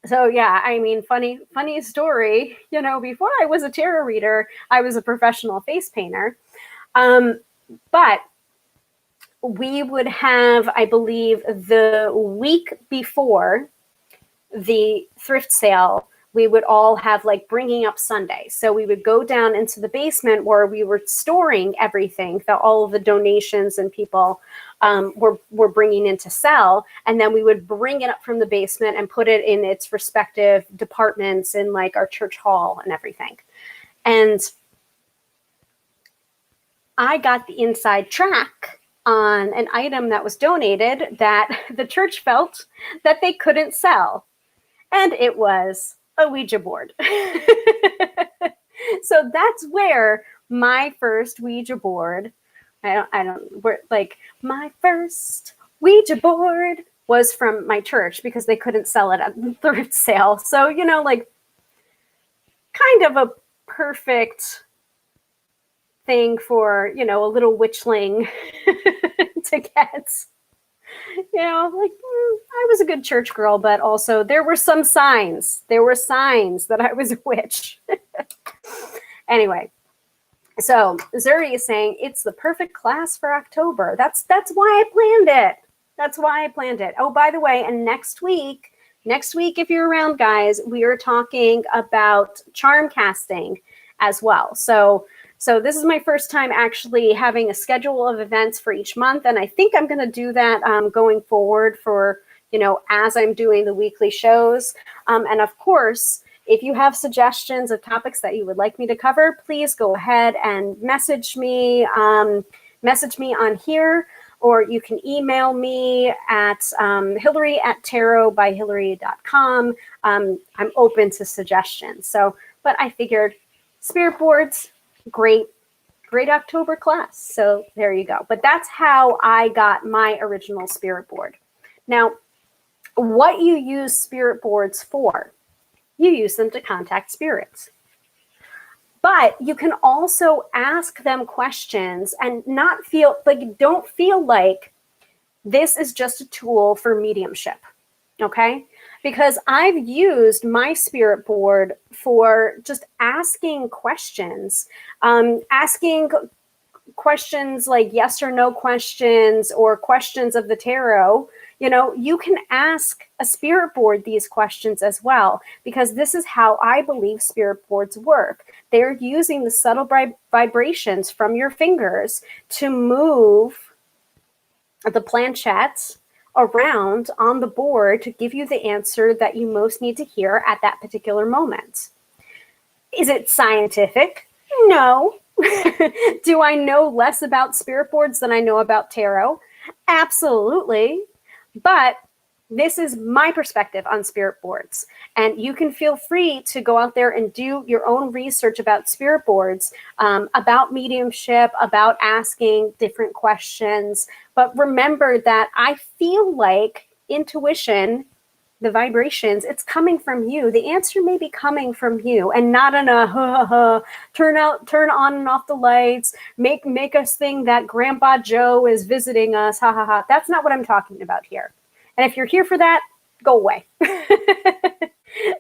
So yeah, I mean, funny story. Before I was a tarot reader, I was a professional face painter. But we would have, I believe, the week before the thrift sale, we would all have like bringing up Sunday. So we would go down into the basement where we were storing everything that all of the donations and people were bringing in to sell. And then we would bring it up from the basement and put it in its respective departments in like our church hall and everything. And I got the inside track on an item that was donated that the church felt that they couldn't sell. And it was a Ouija board. So that's where my first Ouija board, my first Ouija board was from my church, because they couldn't sell it at the thrift sale. So, like kind of a perfect thing for, a little witchling to get. I was a good church girl, but also there were some signs. There were signs that I was a witch. Anyway, so Zuri is saying it's the perfect class for October. That's why I planned it. That's why I planned it. Oh, by the way, and next week, if you're around, guys, we are talking about charm casting as well. So this is my first time actually having a schedule of events for each month, and I think I'm going to do that going forward for, as I'm doing the weekly shows. And of course, if you have suggestions of topics that you would like me to cover, please go ahead and message me on here, or you can email me at Hilary@tarotbyhilary.com. I'm open to suggestions. So, but I figured spirit boards, great October class. So there you go. But that's how I got my original spirit board. Now, what you use spirit boards for? You use them to contact spirits. But you can also ask them questions and not feel like, don't feel like this is just a tool for mediumship, okay? Because I've used my spirit board for just asking questions, like yes or no questions, or questions of the tarot. You can ask a spirit board these questions as well, because this is how I believe spirit boards work. They're using the subtle vibrations from your fingers to move the planchette around on the board to give you the answer that you most need to hear at that particular moment. Is it scientific? No. Do I know less about spirit boards than I know about tarot? Absolutely. But this is my perspective on spirit boards. And you can feel free to go out there and do your own research about spirit boards, about mediumship, about asking different questions. But remember that I feel like intuition, the vibrations, it's coming from you. The answer may be coming from you, and not in a turn on and off the lights, make us think that Grandpa Joe is visiting us, ha ha ha. That's not what I'm talking about here. And if you're here for that, go away.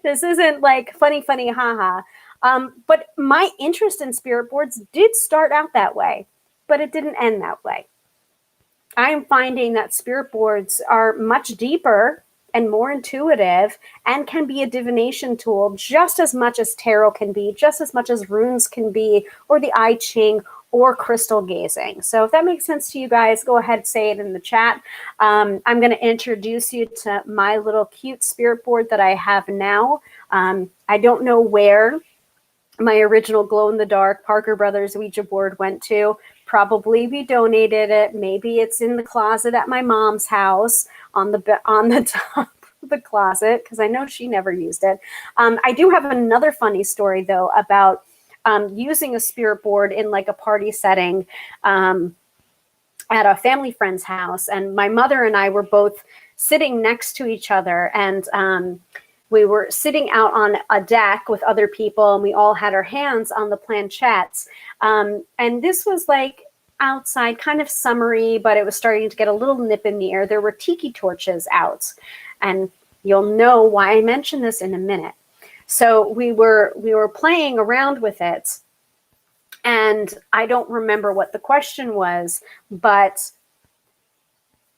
This isn't like funny, ha ha. But my interest in spirit boards did start out that way, but it didn't end that way. I am finding that spirit boards are much deeper and more intuitive, and can be a divination tool just as much as tarot can be, just as much as runes can be, or the I Ching, or crystal gazing. So if that makes sense to you guys, go ahead, say it in the chat. I'm going to introduce you to my little cute spirit board that I have now. I don't know where my original glow-in-the-dark Parker Brothers Ouija board went to. Probably we donated it. Maybe it's in the closet at my mom's house on the top of the closet, because I know she never used it. I do have another funny story though about using a spirit board in like a party setting at a family friend's house, and my mother and I were both sitting next to each other, and we were sitting out on a deck with other people, and we all had our hands on the planchettes. And this was like outside, kind of summery, but it was starting to get a little nip in the air. There were tiki torches out, and you'll know why I mention this in a minute. So we were playing around with it, and I don't remember what the question was, but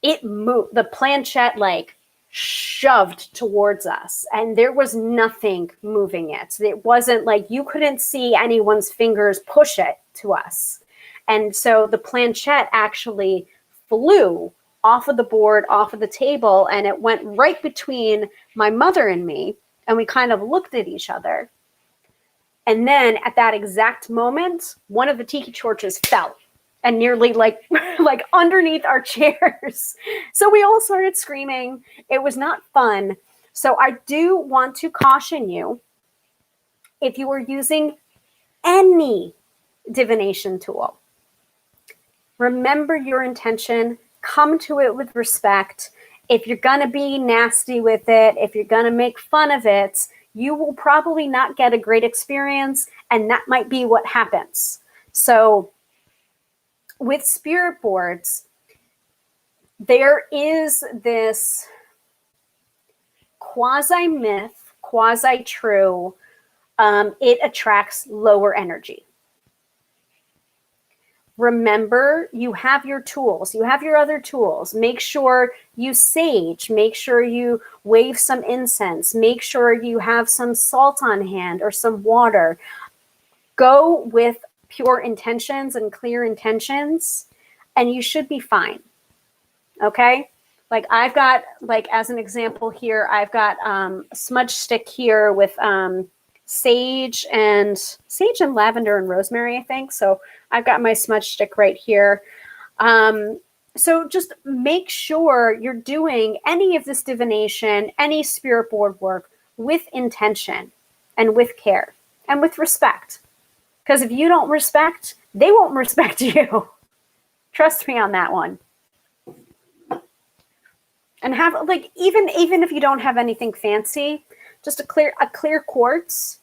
it moved. The planchette like shoved towards us, and there was nothing moving it. It wasn't like you couldn't see anyone's fingers push it to us. And so the planchette actually flew off of the board, off of the table, and it went right between my mother and me, and we kind of looked at each other. And then at that exact moment, one of the tiki torches fell and nearly like underneath our chairs. So we all started screaming. It was not fun. So I do want to caution you, if you are using any divination tool, remember your intention, come to it with respect. If you're going to be nasty with it, if you're going to make fun of it, you will probably not get a great experience, and that might be what happens. So with spirit boards, there is this quasi-myth, quasi-true it attracts lower energy. Remember, you have your tools. You have your other tools. Make sure you sage. Make sure you wave some incense. Make sure you have some salt on hand or some water. Go with pure intentions and clear intentions, and you should be fine. Okay? Like I've got, like as an example here, I've got a smudge stick here with sage and lavender and rosemary, I think. So I've got my smudge stick right here. So just make sure you're doing any of this divination, any spirit board work with intention and with care and with respect. Because if you don't respect, they won't respect you. Trust me on that one. And have, like, even if you don't have anything fancy, just a clear quartz.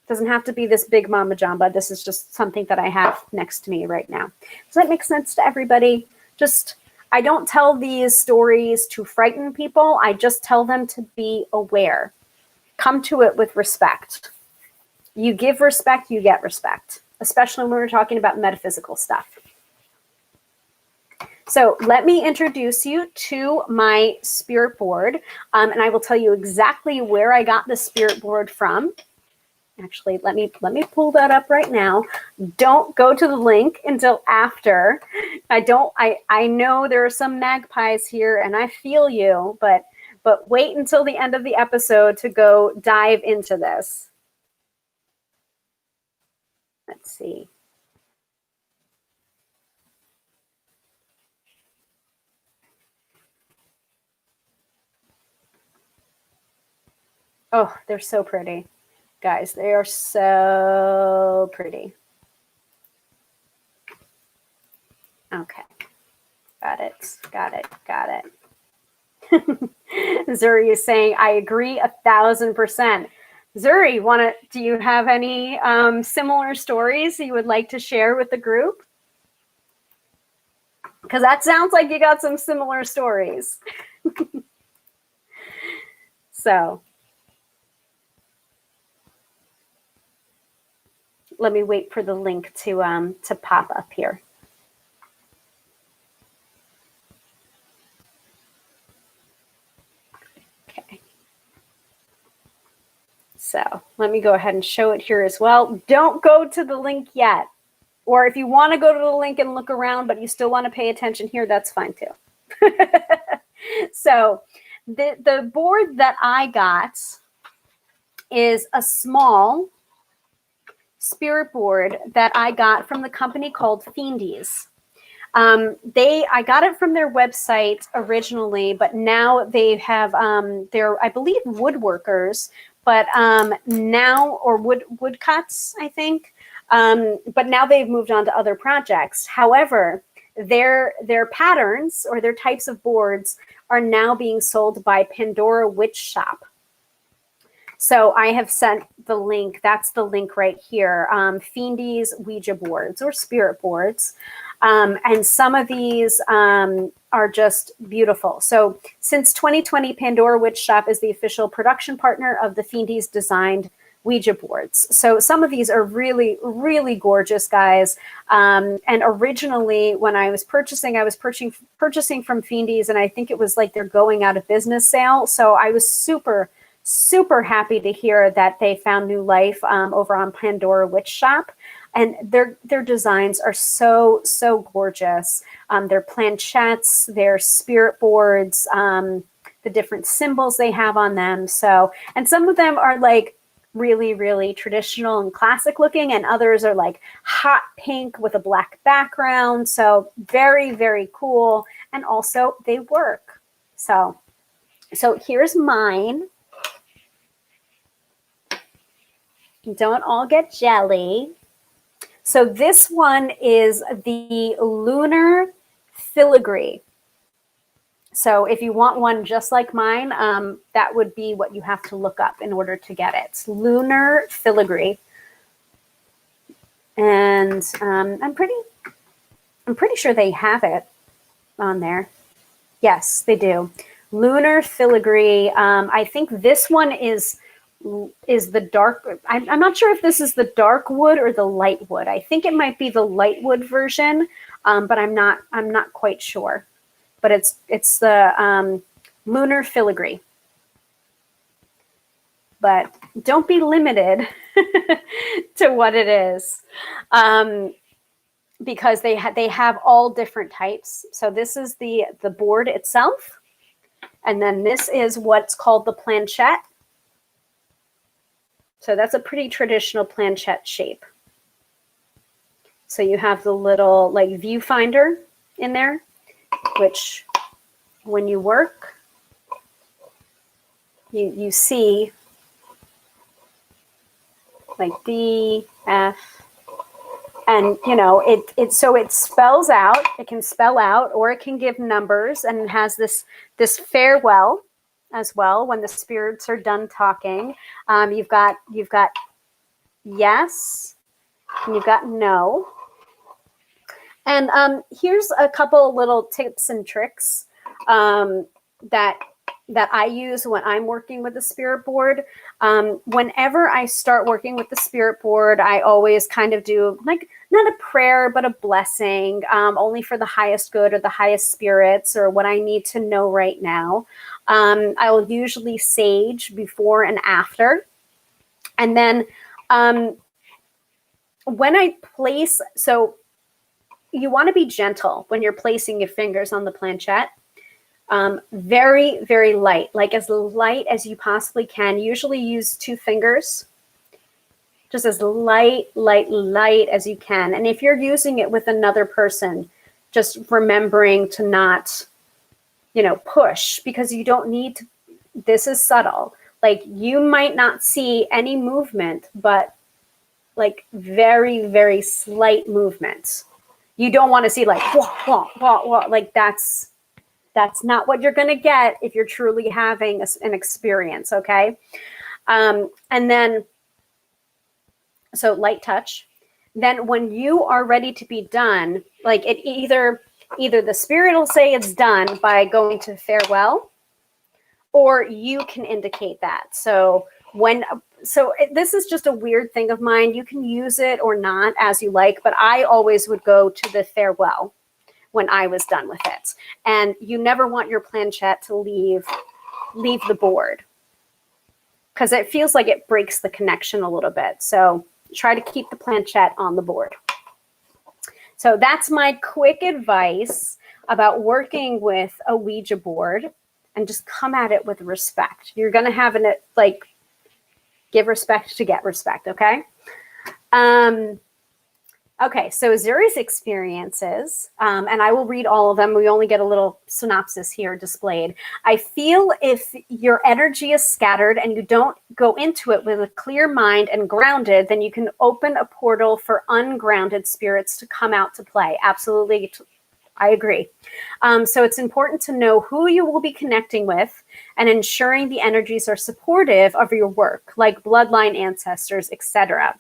Doesn't have to be this big mama jamba. This is just something that I have next to me right now. Does that make sense to everybody? Just, I don't tell these stories to frighten people. I just tell them to be aware. Come to it with respect. You give respect, you get respect, especially when we're talking about metaphysical stuff. So let me introduce you to my spirit board, and I will tell you exactly where I got the spirit board from. Actually, let me pull that up right now. Don't go to the link until after. I know there are some magpies here, and I feel you, but wait until the end of the episode to go dive into this. Let's see. Oh, they're so pretty. Guys, they are so pretty. Okay. Got it. Zuri is saying, I agree 1,000%. Zuri, do you have any similar stories you would like to share with the group? Because that sounds like you got some similar stories. So let me wait for the link to pop up here. Okay. So let me go ahead and show it here as well. Don't go to the link yet. Or if you want to go to the link and look around, but you still want to pay attention here, that's fine too. So the board that I got is a small spirit board that I got from the company called Fiendies. I got it from their website originally, but now they have they're, I believe, woodworkers, but now, or woodcuts, I think. But now they've moved on to other projects. However, their patterns or their types of boards are now being sold by Pandora Witch Shop. So I have sent the link. That's the link right here. Fiendies Ouija boards or spirit boards. And some of these are just beautiful. So since 2020, Pandora Witch Shop is the official production partner of the Fiendies designed Ouija boards. So some of these are really, really gorgeous, guys. And originally when I was purchasing from Fiendies, and I think it was like their going out of business sale. So I was super, super happy to hear that they found new life over on Pandora Witch Shop. And their designs are so, so gorgeous. Their planchettes, their spirit boards, the different symbols they have on them. So, and some of them are like really, really traditional and classic looking, and others are like hot pink with a black background. So very, very cool. And also they work. So here's mine. Don't all get jelly. So this one is the lunar filigree. So if you want one just like mine, that would be what you have to look up in order to get it. It's lunar filigree. And I'm pretty sure they have it on there. Yes, they do. Lunar filigree. I think this one is is the dark. I'm not sure if this is the dark wood or the light wood. I think it might be the light wood version, but I'm not quite sure. But it's the lunar filigree. But don't be limited to what it is, because they have all different types. So this is the board itself, and then this is what's called the planchette. So that's a pretty traditional planchette shape. So you have the little like viewfinder in there, which when you work, you see like D, F, and you know, so it spells out, it can spell out, or it can give numbers, and it has this farewell as well when the spirits are done talking. You've got yes, and you've got no. And here's a couple little tips and tricks that I use when I'm working with the spirit board. Whenever I start working with the spirit board, I always kind of do like not a prayer, but a blessing, only for the highest good or the highest spirits or what I need to know right now. I will usually sage before and after. And then when I place, so you want to be gentle when you're placing your fingers on the planchette. Very, very light, like as light as you possibly can. Usually use 2 fingers, just as light as you can. And if you're using it with another person, just remembering to not, you know, push, because you don't need to, this is subtle. Like you might not see any movement, but like very, very slight movements. You don't want to see like, wah, wah, wah, wah. Like that's not what you're going to get if you're truly having an experience, okay? And then, so light touch. Then when you are ready to be done, like it either the spirit will say it's done by going to farewell, or you can indicate that. So this is just a weird thing of mine. You can use it or not as you like, but I always would go to the farewell when I was done with it. And you never want your planchette to leave the board, because it feels like it breaks the connection a little bit. So try to keep the planchette on the board. So that's my quick advice about working with a Ouija board, and just come at it with respect. You're going to have like give respect to get respect. Okay. Okay, so Zuri's experiences, and I will read all of them. We only get a little synopsis here displayed. I feel if your energy is scattered and you don't go into it with a clear mind and grounded, then you can open a portal for ungrounded spirits to come out to play. Absolutely, I agree. So it's important to know who you will be connecting with and ensuring the energies are supportive of your work, like bloodline ancestors, etc.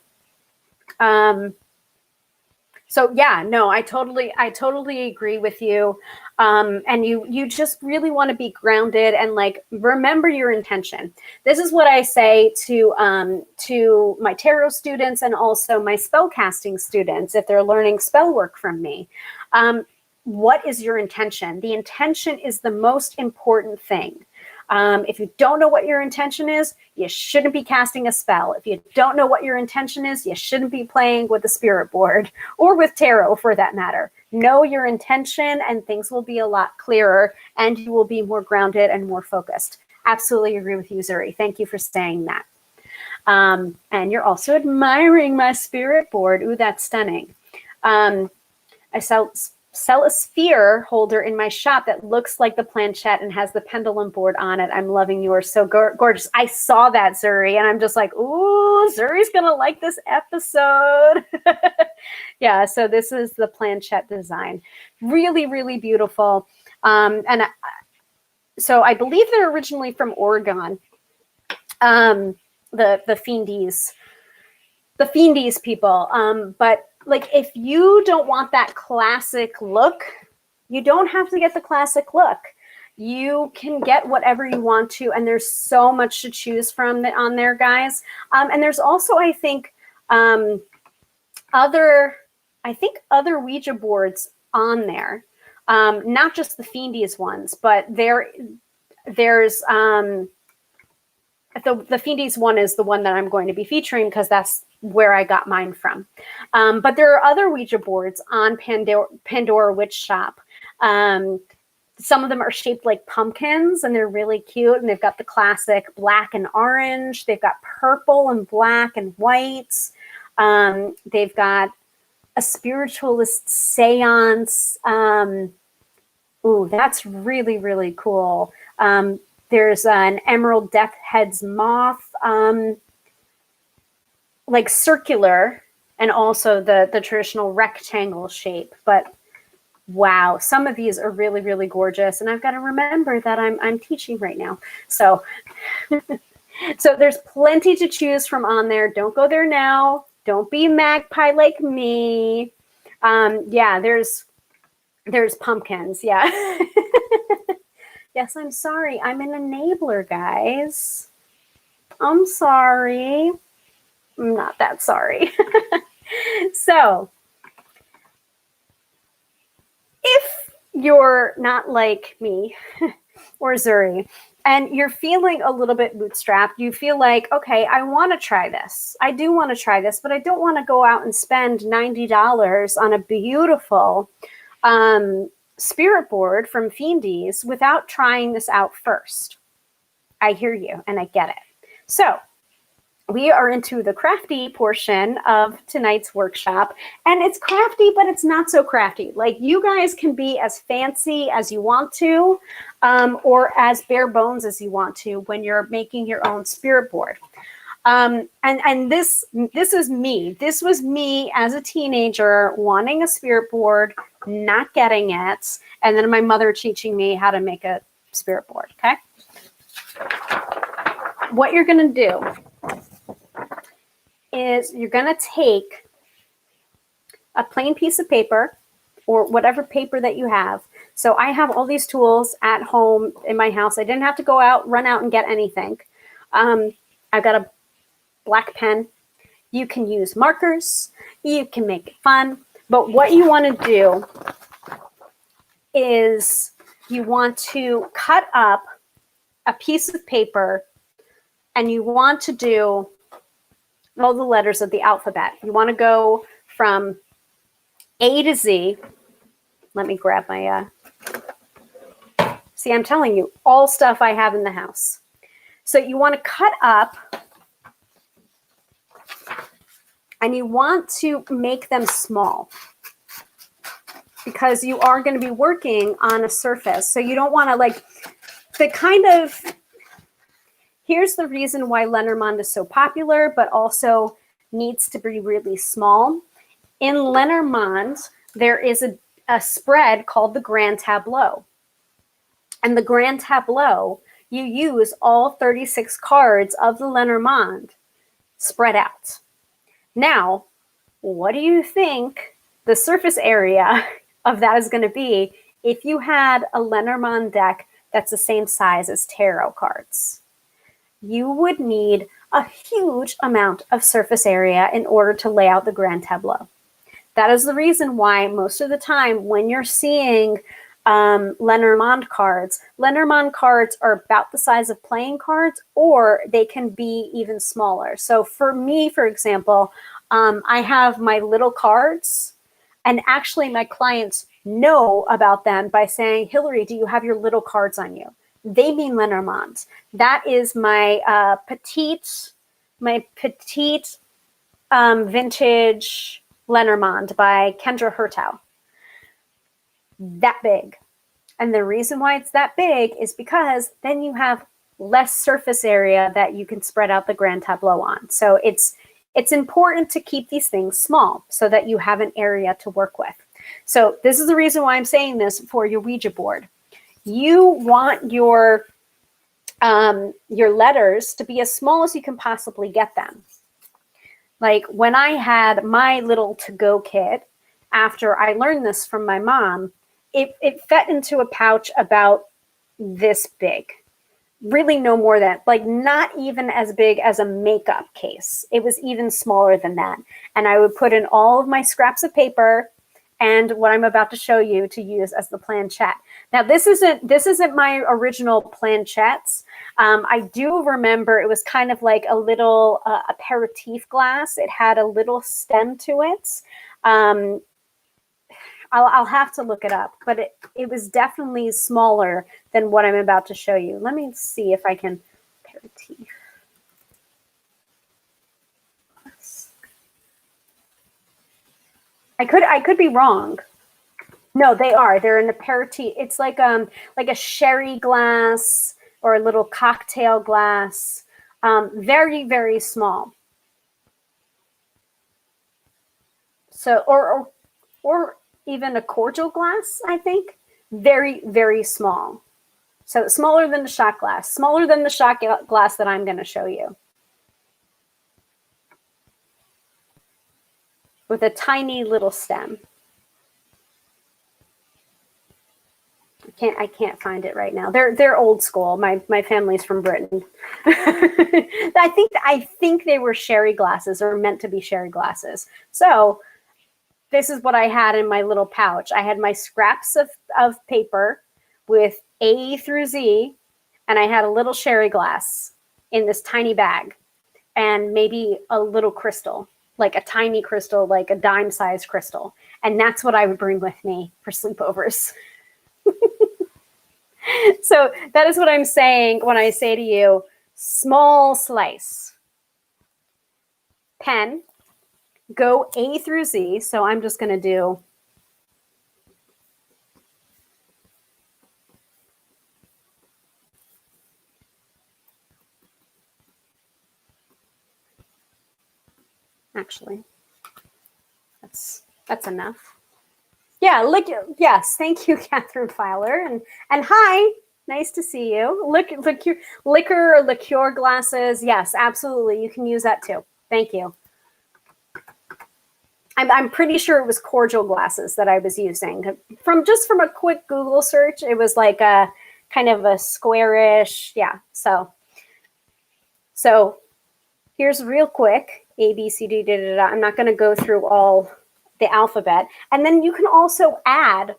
So yeah, no, I totally agree with you. And you just really want to be grounded and like remember your intention. This is what I say to my tarot students and also my spell casting students if they're learning spell work from me. What is your intention? The intention is the most important thing. If you don't know what your intention is, you shouldn't be casting a spell. If you don't know what your intention is, you shouldn't be playing with the spirit board or with tarot for that matter. Know your intention and things will be a lot clearer and you will be more grounded and more focused. Absolutely agree with you, Zuri. Thank you for saying that. And you're also admiring my spirit board. Ooh, that's stunning. I sell a sphere holder in my shop that looks like the planchette and has the pendulum board on it. I'm loving yours. So gorgeous. I saw that, Zuri, and I'm just like, ooh, Zuri's going to like this episode. Yeah, so this is the planchette design. Really, really beautiful. So I believe they're originally from Oregon, the Fiendies people. But like, if you don't want that classic look, you don't have to get the classic look. You can get whatever you want to, and there's so much to choose from on there, guys. And there's also, I think, other Ouija boards on there, not just the Fiendies ones, but there's the Fiendies one is the one that I'm going to be featuring because that's where I got mine from. But there are other Ouija boards on Pandora Witch Shop. Some of them are shaped like pumpkins, and they're really cute. And they've got the classic black and orange. They've got purple and black and white. They've got a spiritualist seance. Ooh, that's really, really cool. There's an emerald death head's moth, like circular, and also the traditional rectangle shape. But wow, some of these are really, really gorgeous. And I've got to remember that I'm teaching right now. So, so there's plenty to choose from on there. Don't go there now. Don't be a magpie like me. Yeah, there's pumpkins. Yeah. Yes, I'm sorry. I'm an enabler, guys. I'm sorry. I'm not that sorry. So, if you're not like me or Zuri, and you're feeling a little bit bootstrapped, you feel like, okay, I want to try this. I do want to try this, but I don't want to go out and spend $90 on a beautiful spirit board from Fiendies without trying this out first. I hear you and I get it. So we are into the crafty portion of tonight's workshop, and it's crafty, but it's not so crafty. Like, you guys can be as fancy as you want to, or as bare bones as you want to when you're making your own spirit board. And this is me. This was me as a teenager wanting a spirit board, not getting it, and then my mother teaching me how to make a spirit board. Okay. What you're going to do is you're going to take a plain piece of paper or whatever paper that you have. So I have all these tools at home in my house. I didn't have to run out and get anything. I've got a black pen. You can use markers. You can make it fun. But what you want to do is you want to cut up a piece of paper, and you want to do all the letters of the alphabet. You want to go from A to Z. Let me grab my, see, I'm telling you, all stuff I have in the house. So you want to cut up, and you want to make them small because you are going to be working on a surface. So you don't want to, like, the kind of, here's the reason why Lenormand is so popular, but also needs to be really small. In Lenormand, there is a spread called the Grand Tableau. And the Grand Tableau, you use all 36 cards of the Lenormand spread out. Now, what do you think the surface area of that is going to be if you had a Lenormand deck that's the same size as tarot cards? You would need a huge amount of surface area in order to lay out the Grand Tableau. That is the reason why most of the time when you're seeing Lenormand cards are about the size of playing cards, or they can be even smaller. So for me, for example, I have my little cards, and actually my clients know about them by saying, Hilary, do you have your little cards on you? They mean Lenormand. That is my petite vintage Lenormand by Kendra Hertow. That big. And the reason why it's that big is because then you have less surface area that you can spread out the Grand Tableau on. So it's important to keep these things small so that you have an area to work with. So this is the reason why I'm saying this for your Ouija board. You want your letters to be as small as you can possibly get them. Like when I had my little to-go kit, after I learned this from my mom, it fit into a pouch about this big. Really no more than, like, not even as big as a makeup case. It was even smaller than that. And I would put in all of my scraps of paper and what I'm about to show you to use as the planchette. Now, this isn't my original planchettes. I do remember it was kind of like a little aperitif glass. It had a little stem to it. I'll have to look it up, but it was definitely smaller than what I'm about to show you. Let me see if I can aperitif. I could be wrong. No, they are. They're an aperitif. It's like a sherry glass or a little cocktail glass. Very, very small. So or even a cordial glass, I think. Very, very small. So smaller than the shot glass. Smaller than the shot glass that I'm going to show you. With a tiny little stem. I can't find it right now. They're old school. My family's from Britain. I think they were sherry glasses, or meant to be sherry glasses. So this is what I had in my little pouch. I had my scraps of paper with A through Z, and I had a little sherry glass in this tiny bag, and maybe a little crystal, like a tiny crystal, like a dime-sized crystal. And that's what I would bring with me for sleepovers. So that is what I'm saying when I say to you, small slice. Pen, go A through Z. So I'm just going to do actually, that's enough. Yeah, yes, thank you, Catherine Fowler, and hi, nice to see you. Liquor or liqueur glasses, yes, absolutely, you can use that too. Thank you. I'm pretty sure it was cordial glasses that I was using. From a quick Google search, it was like a kind of a squarish, yeah. So here's real quick, A, B, C, D, da, da, da. I'm not going to go through all the alphabet. And then you can also add,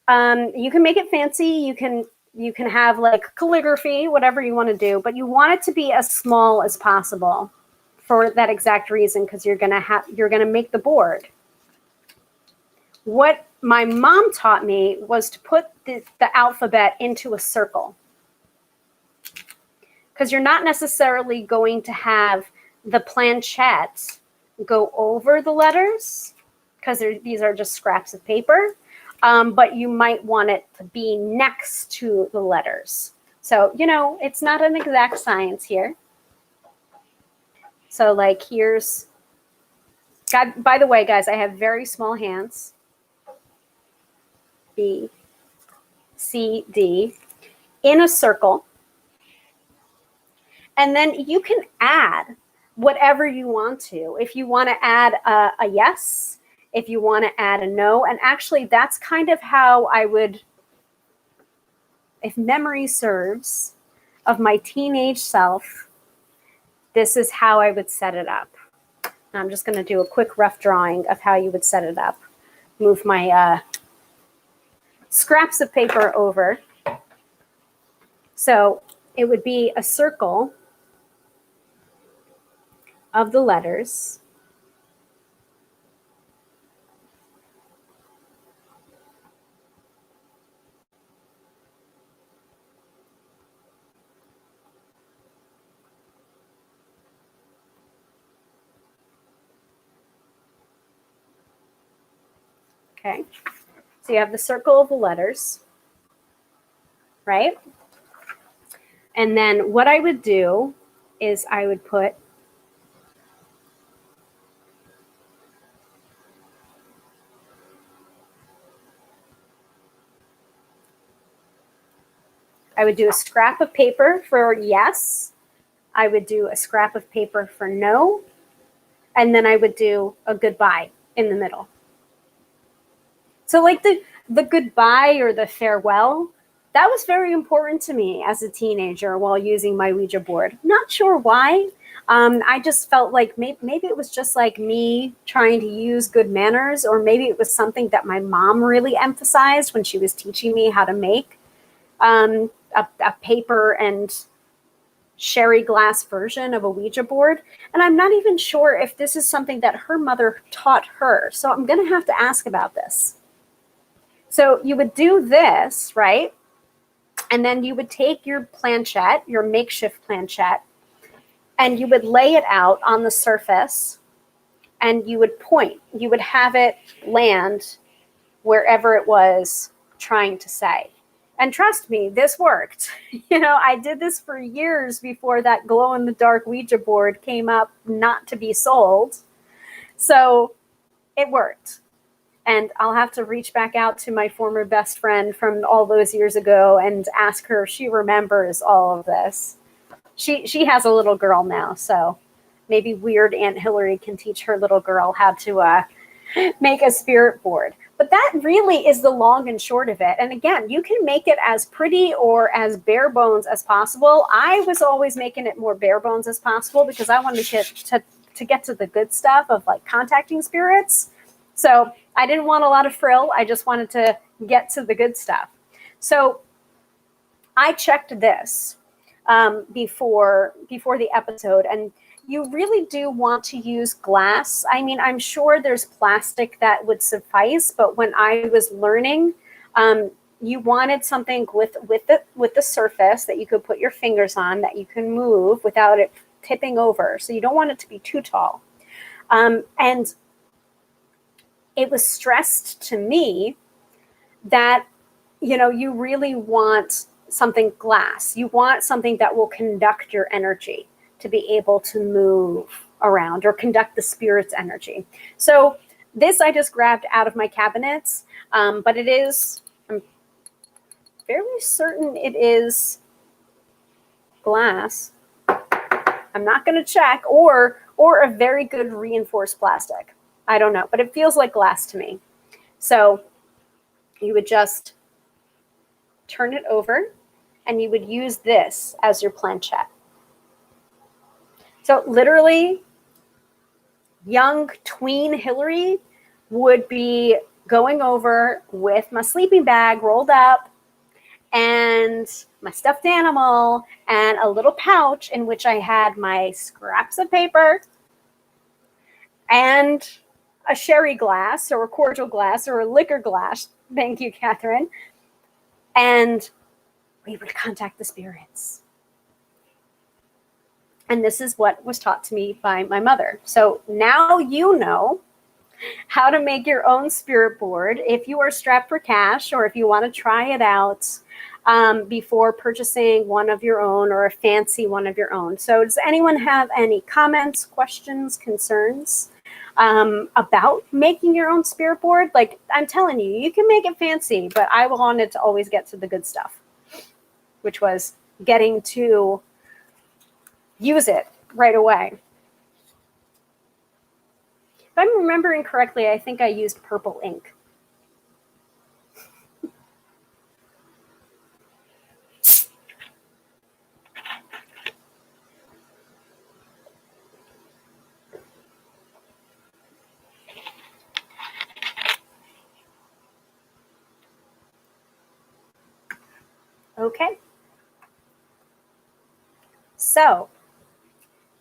you can make it fancy. You can have like calligraphy, whatever you want to do, but you want it to be as small as possible for that exact reason, because you're going to make the board. What my mom taught me was to put the alphabet into a circle, because you're not necessarily going to have the planchette go over the letters, because these are just scraps of paper, but you might want it to be next to the letters. So, it's not an exact science here. So like here's, God, by the way, guys, I have very small hands. B, C, D, in a circle. And then you can add whatever you want to. If you want to add a yes, if you want to add a no, and actually that's kind of how I would, if memory serves, of my teenage self, this is how I would set it up. I'm just going to do a quick rough drawing of how you would set it up. Move my scraps of paper over. So it would be a circle of the letters. Okay, so you have the circle of the letters, right? And then what I would do is I would put do a scrap of paper for yes. I would do a scrap of paper for no. And then I would do a goodbye in the middle. So like the goodbye or the farewell, that was very important to me as a teenager while using my Ouija board. Not sure why. I just felt like maybe it was just like me trying to use good manners, or maybe it was something that my mom really emphasized when she was teaching me how to make a paper and sherry glass version of a Ouija board. And I'm not even sure if this is something that her mother taught her. So I'm going to have to ask about this. So you would do this, right? And then you would take your planchette, your makeshift planchette, and you would lay it out on the surface, and you would point. You would have it land wherever it was trying to say. And trust me, this worked. I did this for years before that glow-in-the-dark Ouija board came up not to be sold. So it worked. And I'll have to reach back out to my former best friend from all those years ago and ask her if she remembers all of this. She has a little girl now, so maybe weird Aunt Hilary can teach her little girl how to make a spirit board. But that really is the long and short of it. And again, you can make it as pretty or as bare bones as possible. I was always making it more bare bones as possible because I wanted to get to the good stuff of like contacting spirits. So I didn't want a lot of frill. I just wanted to get to the good stuff. So I checked this before the episode, and you really do want to use glass. I mean, I'm sure there's plastic that would suffice, but when I was learning, you wanted something with the surface that you could put your fingers on, that you can move without it tipping over. So you don't want it to be too tall. And it was stressed to me that, you really want something glass. You want something that will conduct your energy to be able to move around or conduct the spirit's energy. So this I just grabbed out of my cabinets, but it is, I'm fairly certain it is glass. I'm not going to check, or a very good reinforced plastic. I don't know, but it feels like glass to me. So you would just turn it over, and you would use this as your planchette. So literally, young tween Hilary would be going over with my sleeping bag rolled up and my stuffed animal and a little pouch in which I had my scraps of paper and a sherry glass or a cordial glass or a liquor glass. Thank you, Catherine. And we would contact the spirits. And this is what was taught to me by my mother. So now you know how to make your own spirit board if you are strapped for cash, or if you want to try it out before purchasing one of your own or a fancy one of your own. So does anyone have any comments, questions, concerns about making your own spirit board? Like, I'm telling you, you can make it fancy, but I wanted to always get to the good stuff, which was getting to use it right away. If I'm remembering correctly, I think I used purple ink. Okay. So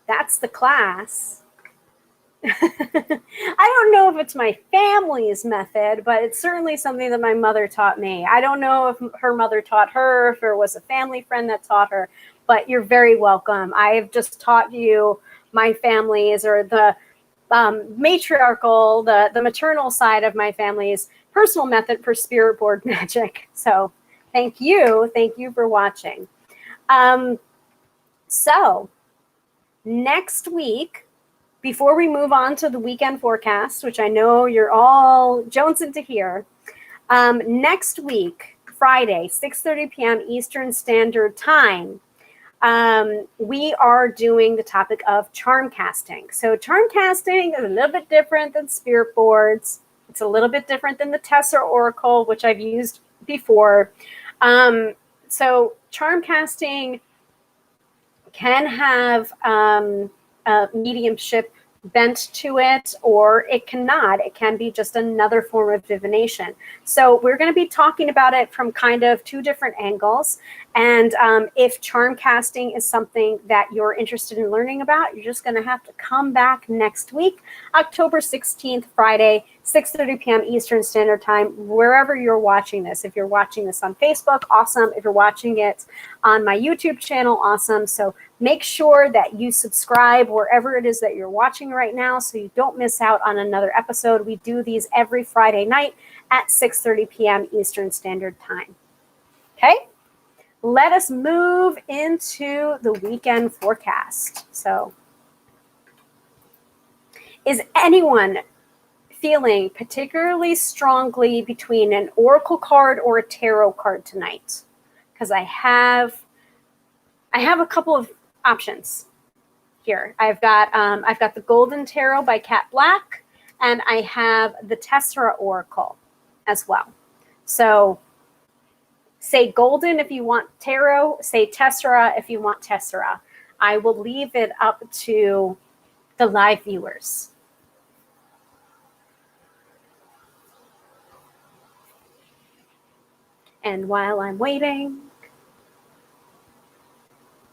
that's the class. I don't know if it's my family's method, but it's certainly something that my mother taught me. I don't know if her mother taught her, if there was a family friend that taught her, but you're very welcome. I have just taught you my family's, or the matriarchal, the maternal side of my family's personal method for spirit board magic. So thank you for watching. So next week, before we move on to the weekend forecast, which I know you're all jonesing to hear, next week, Friday, 6:30 p.m. Eastern Standard Time, we are doing the topic of charm casting. So charm casting is a little bit different than spirit boards. It's a little bit different than the Tessera Oracle, which I've used before. So charm casting can have a mediumship bent to it, or it cannot. It can be just another form of divination. So we're going to be talking about it from kind of two different angles. And if charm casting is something that you're interested in learning about, you're just going to have to come back next week, October 16th, Friday, 6:30 p.m. Eastern Standard Time, wherever you're watching this. If you're watching this on Facebook, awesome. If you're watching it on my YouTube channel, awesome. So make sure that you subscribe wherever it is that you're watching right now so you don't miss out on another episode. We do these every Friday night at 6:30 p.m. Eastern Standard Time. Okay? Let us move into the weekend forecast. So, is anyone feeling particularly strongly between an oracle card or a tarot card tonight? Because I have a couple of options here. I've got the Golden Tarot by Cat Black, and I have the Tessera Oracle as well. So say Golden if you want tarot, say Tessera if you want Tessera. I will leave it up to the live viewers. And while I'm waiting,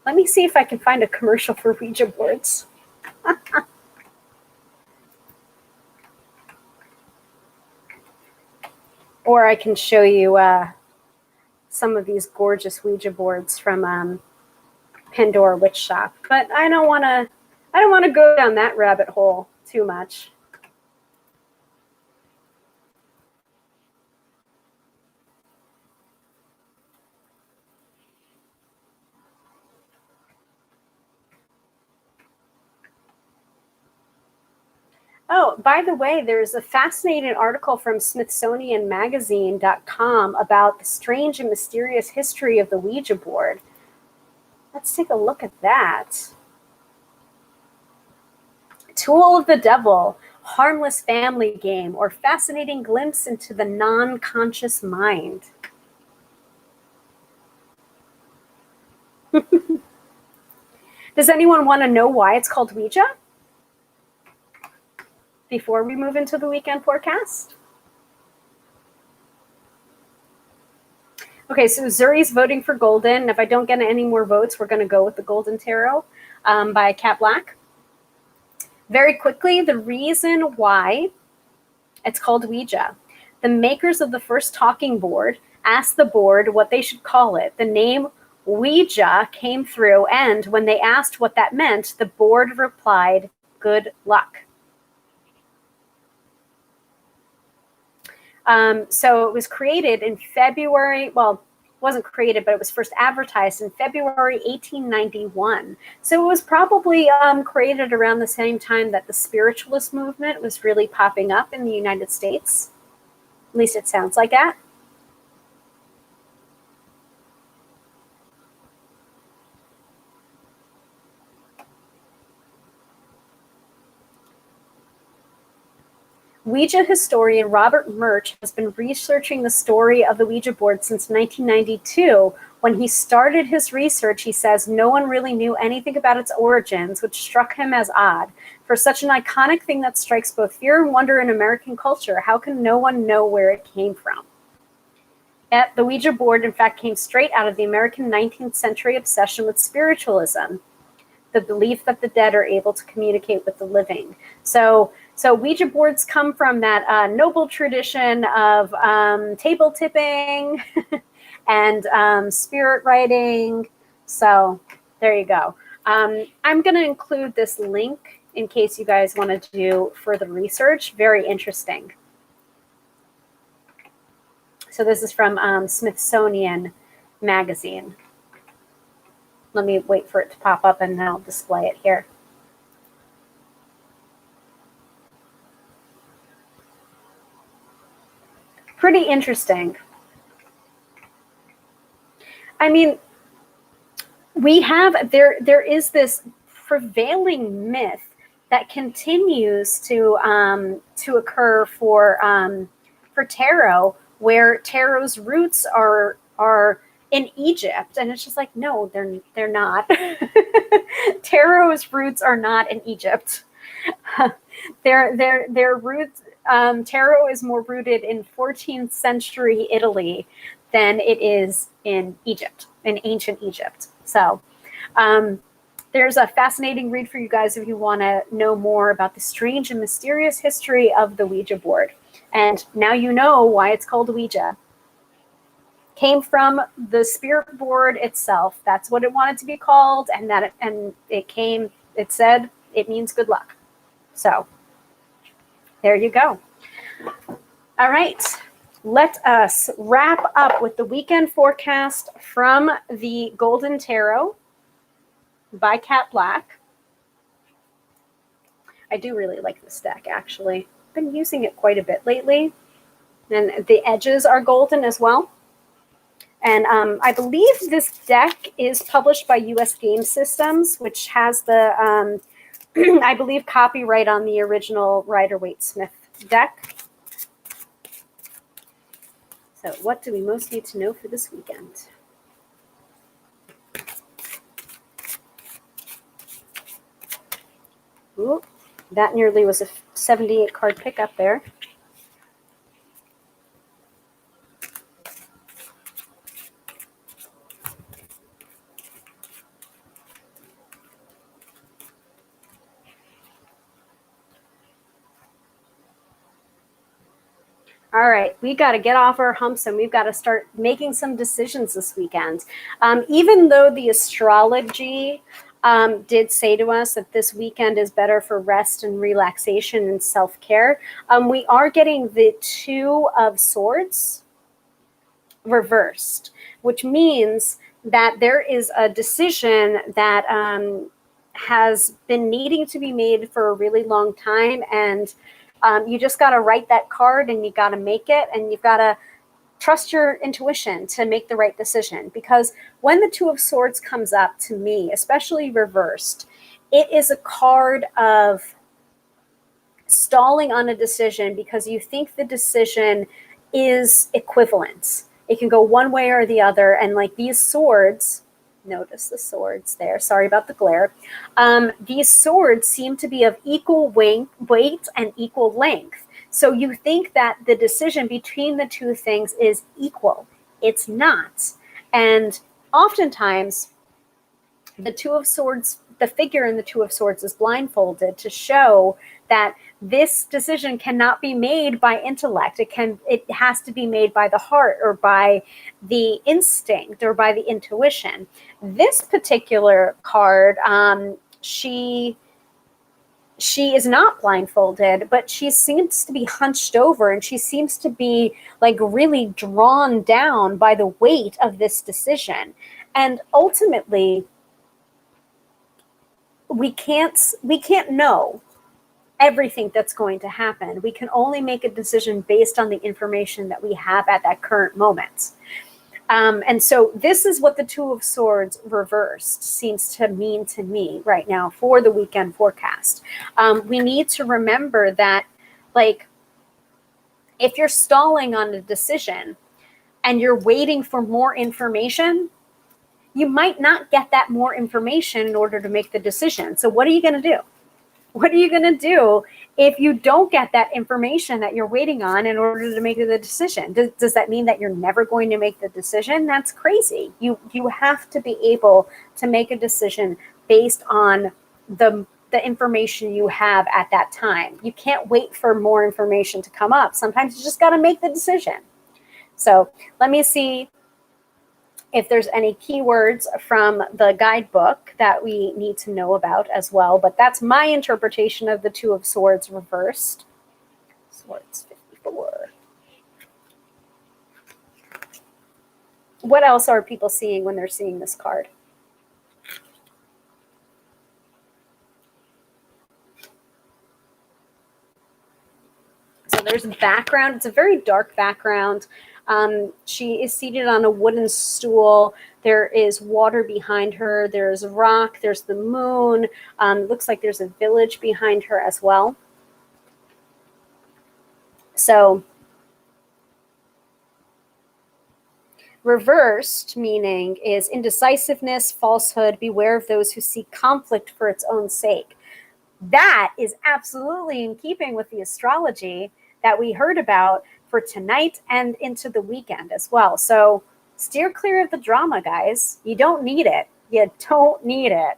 let me see if I can find a commercial for Ouija boards. Or I can show you some of these gorgeous Ouija boards from Pandora Witch Shop. But I don't want to go down that rabbit hole too much. Oh, by the way, there's a fascinating article from SmithsonianMagazine.com about the strange and mysterious history of the Ouija board. Let's take a look at that. Tool of the Devil, harmless family game, or fascinating glimpse into the non-conscious mind. Does anyone want to know why it's called Ouija? Before we move into the weekend forecast? Okay, so Zuri's voting for Golden. If I don't get any more votes, we're going to go with the Golden Tarot by Cat Black. Very quickly, the reason why it's called Ouija. The makers of the first talking board asked the board what they should call it. The name Ouija came through, and when they asked what that meant, the board replied, "Good luck." So it was created in February, well, it wasn't created, but it was first advertised in February 1891. So it was probably created around the same time that the spiritualist movement was really popping up in the United States. At least it sounds like that. Ouija historian Robert Murch has been researching the story of the Ouija board since 1992. When he started his research, he says no one really knew anything about its origins, which struck him as odd. For such an iconic thing that strikes both fear and wonder in American culture, how can no one know where it came from? The Ouija board, in fact, came straight out of the American 19th century obsession with spiritualism, the belief that the dead are able to communicate with the living. So Ouija boards come from that noble tradition of table tipping and spirit writing. So there you go. I'm going to include this link in case you guys want to do further research. Very interesting. So this is from Smithsonian Magazine. Let me wait for it to pop up and then I'll display it here. Pretty interesting. I mean, there is this prevailing myth that continues to occur for tarot, where tarot's roots are in Egypt. And it's just like, no, they're not. Tarot's roots are not in Egypt. Their roots, tarot is more rooted in 14th century Italy than it is in Egypt, in ancient Egypt. So there's a fascinating read for you guys if you want to know more about the strange and mysterious history of the Ouija board. And now you know why it's called Ouija. Came from the spirit board itself. That's what it wanted to be called, and it said it means good luck. So there you go. All right. Let us wrap up with the weekend forecast from the Golden Tarot by Cat Black. I do really like this deck, actually. I've been using it quite a bit lately. And the edges are golden as well. And I believe this deck is published by US Game Systems, which has the, I believe, copyright on the original Rider-Waite-Smith deck. So what do we most need to know for this weekend? Ooh, that nearly was a 78 card pickup there. All right, we got to get off our humps and we've got to start making some decisions this weekend. Even though the astrology did say to us that this weekend is better for rest and relaxation and self-care, we are getting the Two of Swords reversed, which means that there is a decision that has been needing to be made for a really long time, and you just got to write that card and you got to make it, and you've got to trust your intuition to make the right decision. Because when the Two of Swords comes up to me, especially reversed, it is a card of stalling on a decision because you think the decision is equivalent. It can go one way or the other. And like these swords, notice the swords there. Sorry about the glare. These swords seem to be of equal weight and equal length. So you think that the decision between the two things is equal. It's not. And oftentimes, the Two of Swords, the figure in the Two of Swords is blindfolded to show that this decision cannot be made by intellect. It has to be made by the heart or by the instinct or by the intuition. This particular card, she is not blindfolded, but she seems to be hunched over, and she seems to be like really drawn down by the weight of this decision. And ultimately, we can't know everything that's going to happen. We can only make a decision based on the information that we have at that current moment. And so this is what the Two of Swords reversed seems to mean to me right now for the weekend forecast. We need to remember that, like, if you're stalling on a decision and you're waiting for more information, you might not get that more information in order to make the decision. So what are you going to do? What are you going to do if you don't get that information that you're waiting on in order to make the decision? Does that mean that you're never going to make the decision? That's crazy. You have to be able to make a decision based on the information you have at that time. You can't wait for more information to come up. Sometimes you just got to make the decision. So let me see if there's any keywords from the guidebook that we need to know about as well. But that's my interpretation of the Two of Swords reversed. Swords 54. What else are people seeing when they're seeing this card? So there's a background. It's a very dark background. She is seated on a wooden stool. There is water behind her. There's a rock. There's the moon. Looks like there's a village behind her as well. So Reversed meaning is indecisiveness, falsehood, beware of those who seek conflict for its own sake. That is absolutely in keeping with the astrology that we heard about for tonight and into the weekend as well. So steer clear of the drama, guys. You don't need it. You don't need it.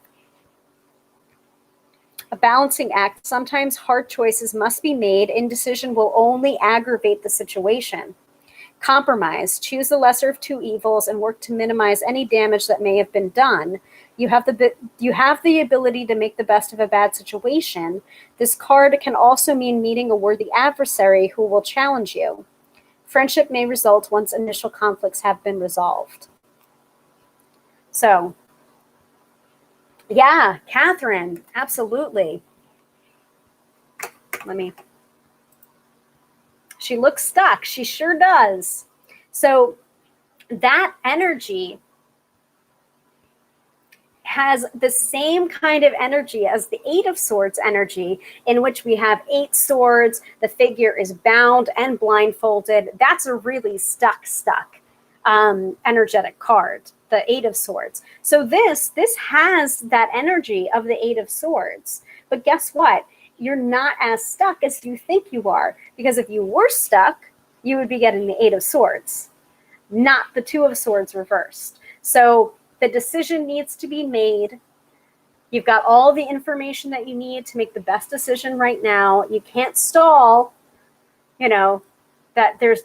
A balancing act. Sometimes hard choices must be made. Indecision will only aggravate the situation. Compromise. Choose the lesser of two evils and work to minimize any damage that may have been done. You have the ability to make the best of a bad situation. This card can also mean meeting a worthy adversary who will challenge you. Friendship may result once initial conflicts have been resolved. So, yeah, Catherine, absolutely. She looks stuck. She sure does. So that energy has the same kind of energy as the Eight of Swords energy, in which we have 8 swords. The figure is bound and blindfolded. That's a really stuck energetic card, the Eight of Swords. So this has that energy of the Eight of Swords. But guess what? You're not as stuck as you think you are. Because if you were stuck, you would be getting the Eight of Swords, not the Two of Swords reversed. So the decision needs to be made. You've got all the information that you need to make the best decision right now. You can't stall. That there's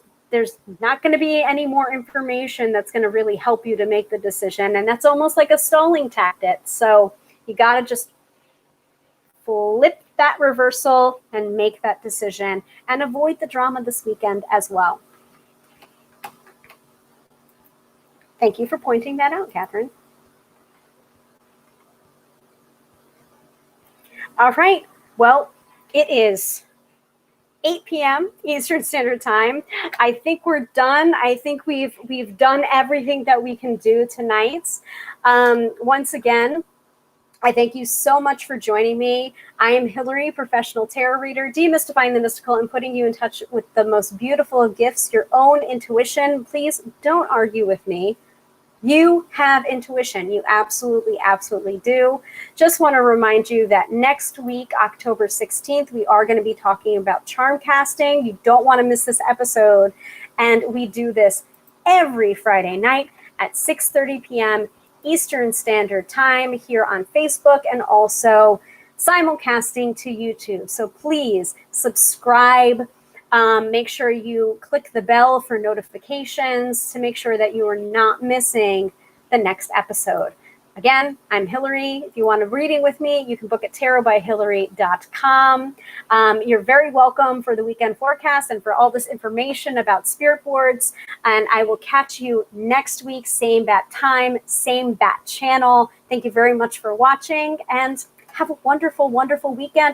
not going to be any more information that's going to really help you to make the decision. And that's almost like a stalling tactic. So you got to just flip that reversal and make that decision and avoid the drama this weekend as well. Thank you for pointing that out, Catherine. All right. Well, it is 8 p.m. Eastern Standard Time. I think we're done. I think we've done everything that we can do tonight. Once again, I thank you so much for joining me. I am Hilary, professional tarot reader, demystifying the mystical and putting you in touch with the most beautiful of gifts, your own intuition. Please don't argue with me. You have intuition. You absolutely, absolutely do. Just want to remind you that next week, October 16th, we are going to be talking about charm casting. You don't want to miss this episode. And we do this every Friday night at 6:30 p.m. Eastern Standard Time here on Facebook, and also simulcasting to YouTube. So please subscribe. Make sure you click the bell for notifications to make sure that you are not missing the next episode. Again, I'm Hilary. If you want a reading with me, you can book at tarotbyhilary.com. You're very welcome for the weekend forecast and for all this information about spirit boards. And I will catch you next week, same bat time, same bat channel. Thank you very much for watching, and have a wonderful, wonderful weekend.